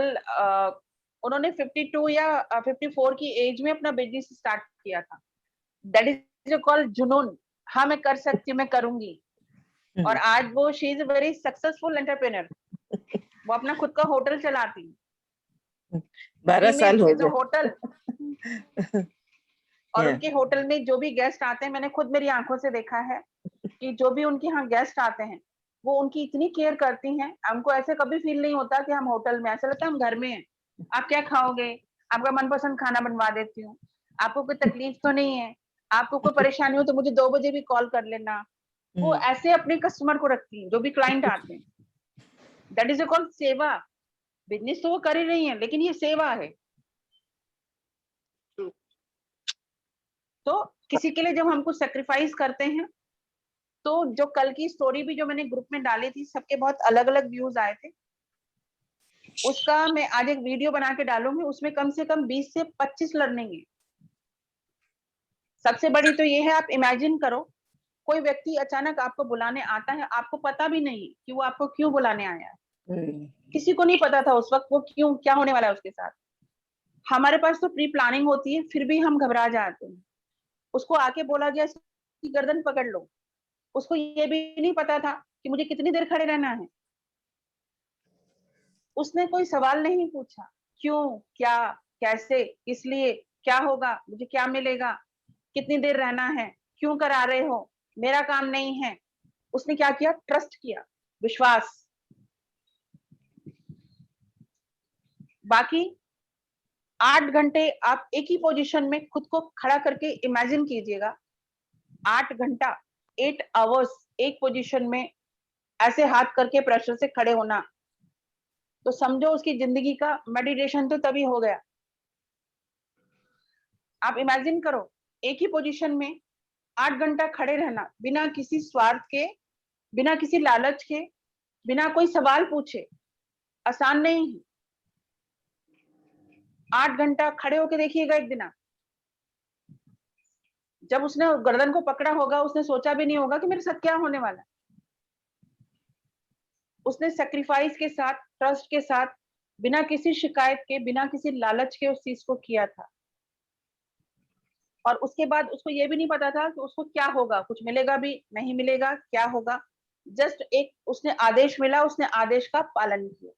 उन्होंने 52 या 54 की एज में अपना बिजनेस स्टार्ट किया था। दैट इज कॉल्ड जुनून। हाँ मैं कर सकती हूँ, मैं करूंगी। और आज वो she is a very successful entrepreneur. वो अपना खुद का होटल चलाती है, 12 साल हो गए होटल। और उनके होटल में जो भी गेस्ट आते हैं, मैंने खुद मेरी आंखों से देखा है कि जो भी उनके यहाँ गेस्ट आते हैं, वो उनकी इतनी केयर करती हैं। हमको ऐसे कभी फील नहीं होता कि हम होटल में, ऐसा लगता है हम घर में हैं। आप क्या खाओगे? आपका मनपसंद खाना बनवा देती हूँ। आपको कोई तकलीफ तो नहीं है? आपको कोई परेशानी हो तो मुझे 2 बजे भी कॉल कर लेना। वो ऐसे अपने कस्टमर को रखती हैं, जो भी क्लाइंट आते हैं। दैट इज कॉल्ड सेवा। बिजनेस तो वो कर ही रही है, लेकिन ये सेवा है। तो किसी के लिए जब हम कुछ सेक्रीफाइस करते हैं, तो जो कल की स्टोरी भी जो मैंने ग्रुप में डाली थी, सबके बहुत अलग अलग व्यूज आए थे। उसका मैं आज एक वीडियो बना के डालूंगी, उसमें कम से कम 20 से 25 लर्निंग है। सबसे बड़ी तो ये है, आप इमेजिन करो कोई व्यक्ति अचानक आपको बुलाने आता है, आपको पता भी नहीं कि वो आपको क्यों बुलाने आया है। किसी को नहीं पता था उस वक्त वो क्यों, क्या होने वाला है उसके साथ। हमारे पास तो प्री प्लानिंग होती है, फिर भी हम घबरा जाते हैं। उसको आके बोला गया इसकी गर्दन पकड़ लो। उसको ये भी नहीं पता था कि मुझे कितनी देर खड़े रहना है। उसने कोई सवाल नहीं पूछा, क्यों, क्या, कैसे, इसलिए, क्या होगा, मुझे क्या मिलेगा, कितनी देर रहना है, क्यों करा रहे हो, मेरा काम नहीं है। उसने क्या किया? ट्रस्ट किया, विश्वास। बाकी 8 घंटे आप एक ही पोजीशन में खुद को खड़ा करके इमेजिन कीजिएगा। 8 घंटा, 8 आवर्स एक पोजीशन में ऐसे हाथ करके प्रेशर से खड़े होना, तो समझो उसकी जिंदगी का मेडिटेशन तो तभी हो गया। आप इमेजिन करो, एक ही पोजीशन में 8 घंटा खड़े रहना, बिना किसी स्वार्थ के, बिना किसी लालच के, बिना कोई सवाल पूछे। आसान नहीं है। 8 घंटा खड़े होके देखिएगा एक दिन आप। जब उसने गर्दन को पकड़ा होगा, उसने सोचा भी नहीं होगा कि मेरे साथ क्या होने वाला है। उसने सेक्रीफाइस के साथ, ट्रस्ट के साथ, बिना किसी शिकायत के, बिना किसी लालच के उस चीज को किया था। और उसके बाद उसको ये भी नहीं पता था कि उसको क्या होगा, कुछ मिलेगा भी नहीं मिलेगा, क्या होगा। जस्ट एक उसने आदेश मिला, उसने आदेश का पालन किया।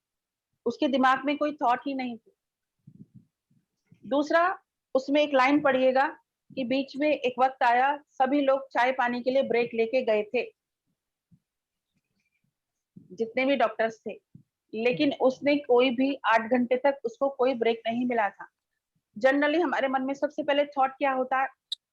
उसके दिमाग में कोई थॉट ही नहीं थी। दूसरा, उसमें एक लाइन पढ़िएगा कि बीच में एक वक्त आया सभी लोग चाय पानी के लिए ब्रेक लेके गए थे, जितने भी डॉक्टर्स थे, लेकिन उसने कोई भी 8 घंटे तक उसको कोई ब्रेक नहीं मिला था। जनरली हमारे मन में सबसे पहले थॉट क्या होता है,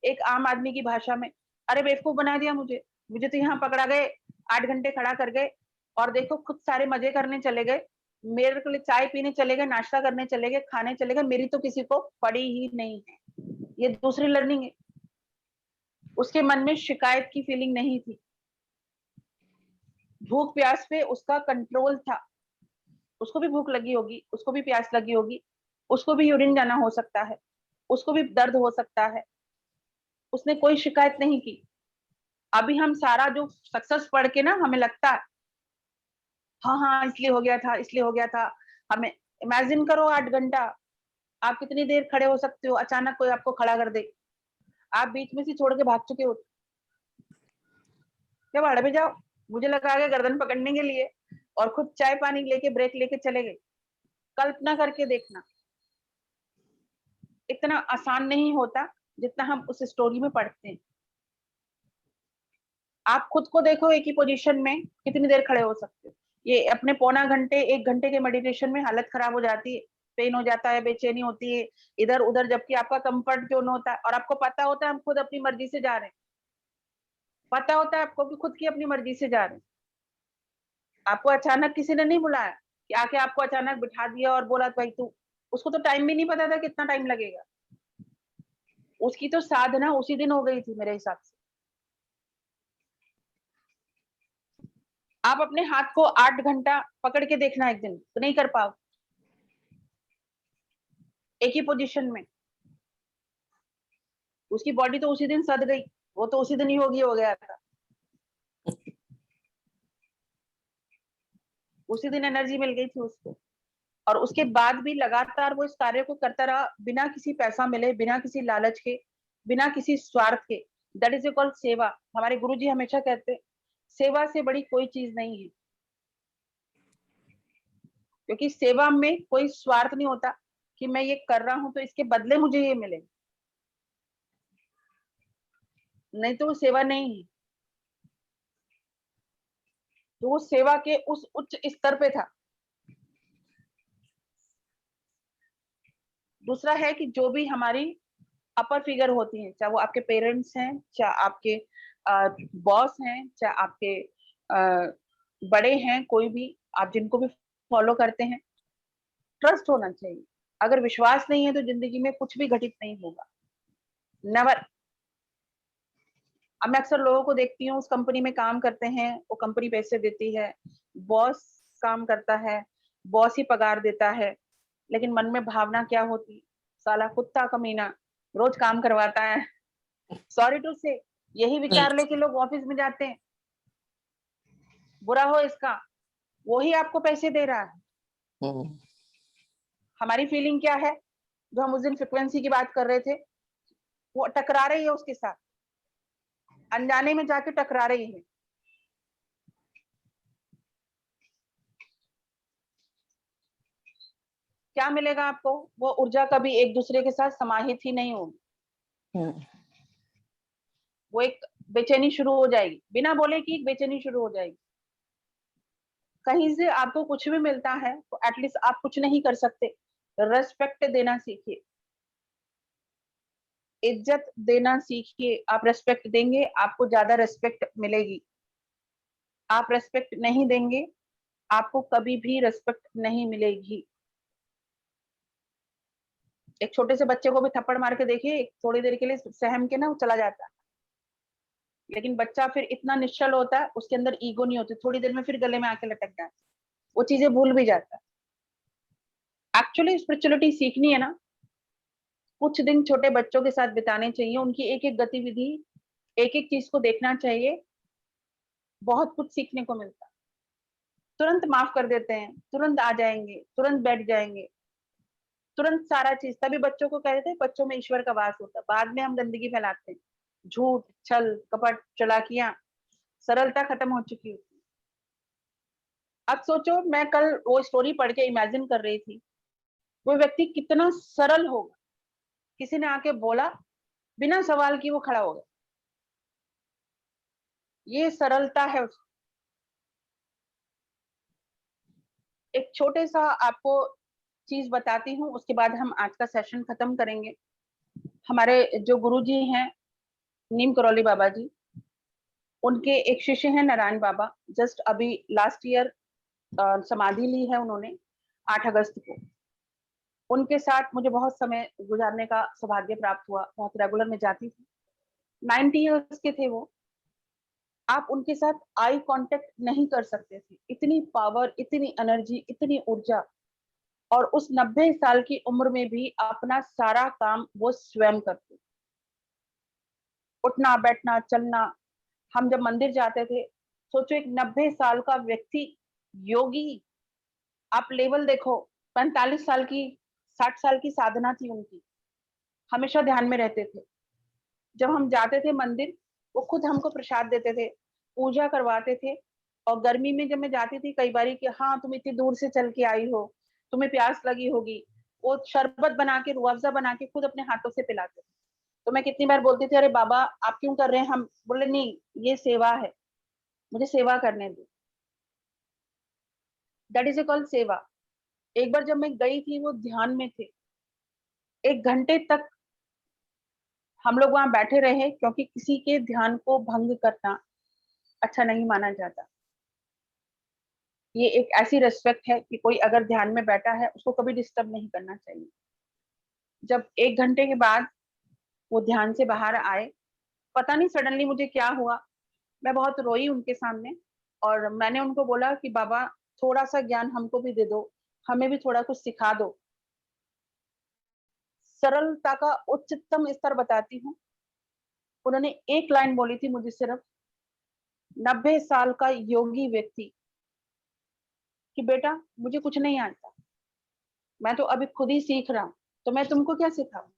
एक आम आदमी की भाषा में, अरे बेवकूफ बना दिया मुझे, मुझे तो यहाँ पकड़ा गए, 8 घंटे खड़ा कर गए और देखो खुद सारे मजे करने चले गए, मेरे के लिए चाय पीने चले गए, नाश्ता करने चले गए, खाने चले गए, मेरी तो किसी को पड़ी ही नहीं है। ये दूसरी लर्निंग है। उसके मन में शिकायत की फीलिंग नहीं थी, भूख प्यास पे उसका कंट्रोल था। उसको भी भूख लगी होगी, उसको भी प्यास लगी होगी, उसको भी यूरिन जाना हो सकता है, उसको भी दर्द हो सकता है, उसने कोई शिकायत नहीं की। अभी हम सारा जो सक्सेस पढ़ के ना हमें लगता है हाँ हाँ इसलिए हो गया था, इसलिए हो गया था। हमें इमेजिन करो 8 घंटा आप कितनी देर खड़े हो सकते हो, अचानक कोई आपको खड़ा कर दे, आप बीच में से छोड़ के भाग चुके हो, क्या भाड़ में जाओ, मुझे लगा के गर्दन पकड़ने के लिए और खुद चाय पानी लेके ब्रेक लेके चले गए। कल्पना करके देखना, इतना आसान नहीं होता जितना हम उस स्टोरी में पढ़ते हैं। आप खुद को देखो एक ही पोजीशन में कितनी देर खड़े हो सकते हो। ये अपने पौना घंटे 1 घंटे के मेडिटेशन में हालत खराब हो जाती है, पेन हो जाता है, बेचैनी होती है इधर उधर, जबकि आपका कंफर्ट जोन होता है और आपको पता होता है हम खुद अपनी मर्जी से जा रहे हैं, पता होता है आपको कि खुद की अपनी मर्जी से जा रहे हैं। आपको अचानक किसी ने नहीं बुलाया कि आके आपको अचानक बिठा दिया और बोला भाई तू, उसको तो टाइम भी नहीं पता था कितना टाइम लगेगा, उसकी तो साधना उसी दिन हो गई थी मेरे हिसाब से। आप अपने हाथ को 8 घंटा पकड़ के देखना एक दिन तो नहीं कर पाओ एक ही पोजीशन में, उसकी बॉडी तो उसी दिन सद गई, वो तो उसी दिन योगी हो गया था, उसी दिन एनर्जी मिल गई थी उसको। और उसके बाद भी लगातार वो इस कार्य को करता रहा बिना किसी पैसा मिले, बिना किसी लालच के, बिना किसी स्वार्थ के। दैट इज कॉल्ड सेवा। हमारे गुरुजी हमेशा कहते सेवा से बड़ी कोई चीज नहीं है, क्योंकि सेवा में कोई स्वार्थ नहीं होता कि मैं ये कर रहा हूं तो इसके बदले मुझे ये मिले, नहीं तो वो सेवा नहीं है। तो वो सेवा के उस उच्च स्तर पे था। दूसरा है कि जो भी हमारी अपर फिगर होती हैं, चाहे वो आपके पेरेंट्स हैं, चाहे आपके बॉस हैं, चाहे आपके बड़े हैं, कोई भी आप जिनको भी फॉलो करते हैं, ट्रस्ट होना चाहिए। अगर विश्वास नहीं है तो जिंदगी में कुछ भी घटित नहीं होगा, नेवर। अब मैं अक्सर लोगों को देखती हूँ उस कंपनी में काम करते हैं, वो कंपनी पैसे देती है, बॉस काम करता है, बॉस ही पगार देता है, लेकिन मन में भावना क्या होती, साला कुत्ता कमीना रोज काम करवाता है, सॉरी टू से यही विचार लेके लोग ऑफिस में जाते हैं, बुरा हो इसका, वो ही आपको पैसे दे रहा है। हमारी फीलिंग क्या है, जो हम उस दिन फ्रिक्वेंसी की बात कर रहे थे, वो टकरा रही है उसके साथ, अनजाने में जाके टकरा रही है। क्या मिलेगा आपको, वो ऊर्जा कभी एक दूसरे के साथ समाहित ही नहीं होगी, वो एक बेचैनी शुरू हो जाएगी, बिना बोले कि एक बेचैनी शुरू हो जाएगी। कहीं से आपको कुछ भी मिलता है तो एटलीस्ट आप कुछ नहीं कर सकते, रेस्पेक्ट देना सीखिए, इज्जत देना सीखिए। आप रेस्पेक्ट देंगे आपको ज्यादा रेस्पेक्ट मिलेगी, आप रेस्पेक्ट नहीं देंगे आपको कभी भी रेस्पेक्ट नहीं मिलेगी। एक छोटे से बच्चे को भी थप्पड़ मार के देखिए, थोड़ी देर के लिए सहम के ना वो चला जाता है, लेकिन बच्चा फिर इतना निश्चल होता है, उसके अंदर ईगो नहीं होती, थोड़ी देर में फिर गले में आके लटक जाता है, वो चीजें भूल भी जाता है। एक्चुअली स्पिरिचुअलिटी सीखनी है ना, कुछ दिन छोटे बच्चों के साथ बिताने चाहिए, उनकी एक एक गतिविधि, एक एक चीज को देखना चाहिए, बहुत कुछ सीखने को मिलता है। तुरंत माफ कर देते हैं, तुरंत आ जाएंगे, तुरंत बैठ जाएंगे, तुरंत सारा चीज। तभी बच्चों को कहते हैं बच्चों में ईश्वर का वास होता है। बाद में हम गंदगी फैलाते हैं, झूठ छल कपट चालाकियां, सरलता खत्म हो चुकी होती है। अब सोचो, मैं कल वो स्टोरी पढ़ के इमेजिन कर रही थी, वो व्यक्ति कितना सरल होगा, किसी ने आके बोला, बिना सवाल की वो खड़ा हो गया। ये सरलता है। एक छोटे सा आपको चीज बताती हूँ, उसके बाद हम आज का सेशन खत्म करेंगे। हमारे जो गुरुजी हैं नीम करौली बाबा जी, उनके एक शिष्य हैं नारायण बाबा, जस्ट अभी लास्ट ईयर समाधि ली है उन्होंने 8 अगस्त को। उनके साथ मुझे बहुत समय गुजारने का सौभाग्य प्राप्त हुआ, बहुत रेगुलर में जाती थी। 90 इयर्स के थे वो। आप उनके साथ आई कांटेक्ट नहीं कर सकते थे, इतनी पावर, इतनी एनर्जी, इतनी ऊर्जा। और उस 90 साल की उम्र में भी अपना सारा काम वो स्वयं करते, उठना बैठना चलना। हम जब मंदिर जाते थे, सोचो एक 90 साल का व्यक्ति योगी, आप लेवल देखो। 45 साल की 60 साल की साधना थी उनकी, हमेशा ध्यान में रहते थे। जब हम जाते थे मंदिर, वो खुद हमको प्रसाद देते थे, पूजा करवाते थे। और गर्मी में जब मैं जाती थी कई बारी कि हाँ तुम इतनी दूर से चल के आई हो, तुम्हें प्यास लगी होगी, वो शरबत बना के, रूह अफ़ज़ा बना के खुद अपने हाथों से पिलाते थे। तो मैं कितनी बार बोलती थी, अरे बाबा आप क्यों कर रहे हैं? हम बोले नहीं, ये सेवा है, मुझे सेवा करने दो। दैट इज ए कॉल्ड सेवा। एक बार जब मैं गई थी, वो ध्यान में थे, 1 घंटे तक हम लोग वहां बैठे रहे, क्योंकि किसी के ध्यान को भंग करना अच्छा नहीं माना जाता। ये एक ऐसी रिस्पेक्ट है कि कोई अगर ध्यान में बैठा है उसको कभी डिस्टर्ब नहीं करना चाहिए। जब 1 घंटे के बाद वो ध्यान से बाहर आए, पता नहीं सडनली मुझे क्या हुआ, मैं बहुत रोई उनके सामने। और मैंने उनको बोला कि बाबा थोड़ा सा ज्ञान हमको भी दे दो, हमें भी थोड़ा कुछ सिखा दो। सरलता का उच्चतम स्तर बताती हूँ। उन्होंने एक लाइन बोली थी मुझे सिर्फ, 90 साल का योगी व्यक्ति, कि बेटा मुझे कुछ नहीं आता, मैं तो अभी खुद ही सीख रहा हूं, तो मैं तुमको क्या सिखाऊं।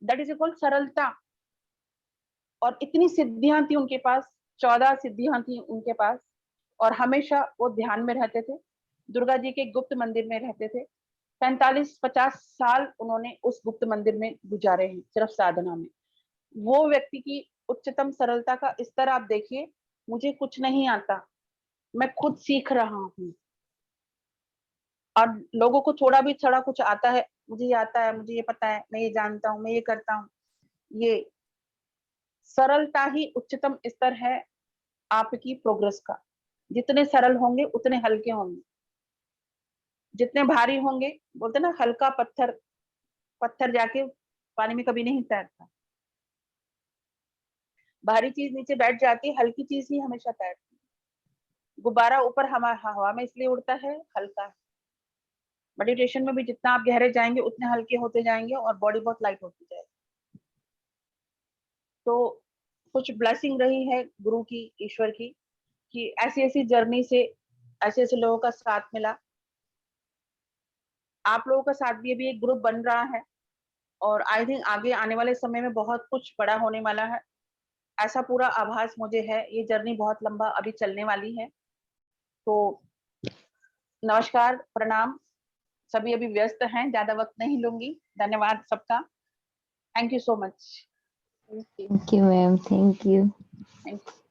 दैट इज कॉल्ड सरलता। और इतनी सिद्धियां थी उनके पास, 14 सिद्धियां थी उनके पास। और हमेशा वो ध्यान में रहते थे, दुर्गा जी के गुप्त मंदिर में रहते थे। 45-50 साल उन्होंने उस गुप्त मंदिर में गुजारे हैं, सिर्फ साधना में। वो व्यक्ति की उच्चतम सरलता का स्तर आप देखिए, मुझे कुछ नहीं आता, मैं खुद सीख रहा हूँ। और लोगों को थोड़ा कुछ आता है, मुझे ये आता है, मुझे ये पता है, मैं ये जानता हूँ, मैं ये करता हूँ। ये सरलता ही उच्चतम स्तर है आपकी प्रोग्रेस का। जितने सरल होंगे उतने हल्के होंगे, जितने भारी होंगे, बोलते ना हल्का पत्थर, पत्थर जाके पानी में कभी नहीं तैरता। भारी चीज नीचे बैठ जाती है, हल्की चीज ही हमेशा तैरती है। गुब्बारा ऊपर हवा में इसलिए उड़ता है, हल्का है। मेडिटेशन में भी जितना आप गहरे जाएंगे उतने हल्के होते जाएंगे और बॉडी बहुत लाइट होती जाएगी। तो कुछ ब्लेसिंग रही है गुरु की, ईश्वर की, कि ऐसी ऐसी जर्नी से ऐसे ऐसे लोगों का साथ मिला। आप लोगों का साथ भी अभी एक ग्रुप बन रहा है, और आई थिंक आगे आने वाले समय में बहुत कुछ बड़ा होने वाला है, ऐसा पूरा आभास मुझे है। ये जर्नी बहुत लंबा अभी चलने वाली है। तो नमस्कार, प्रणाम। सभी अभी व्यस्त हैं, ज्यादा वक्त नहीं लूंगी। धन्यवाद सबका। Thank you so much. Thank you ma'am, thank you. Thank you.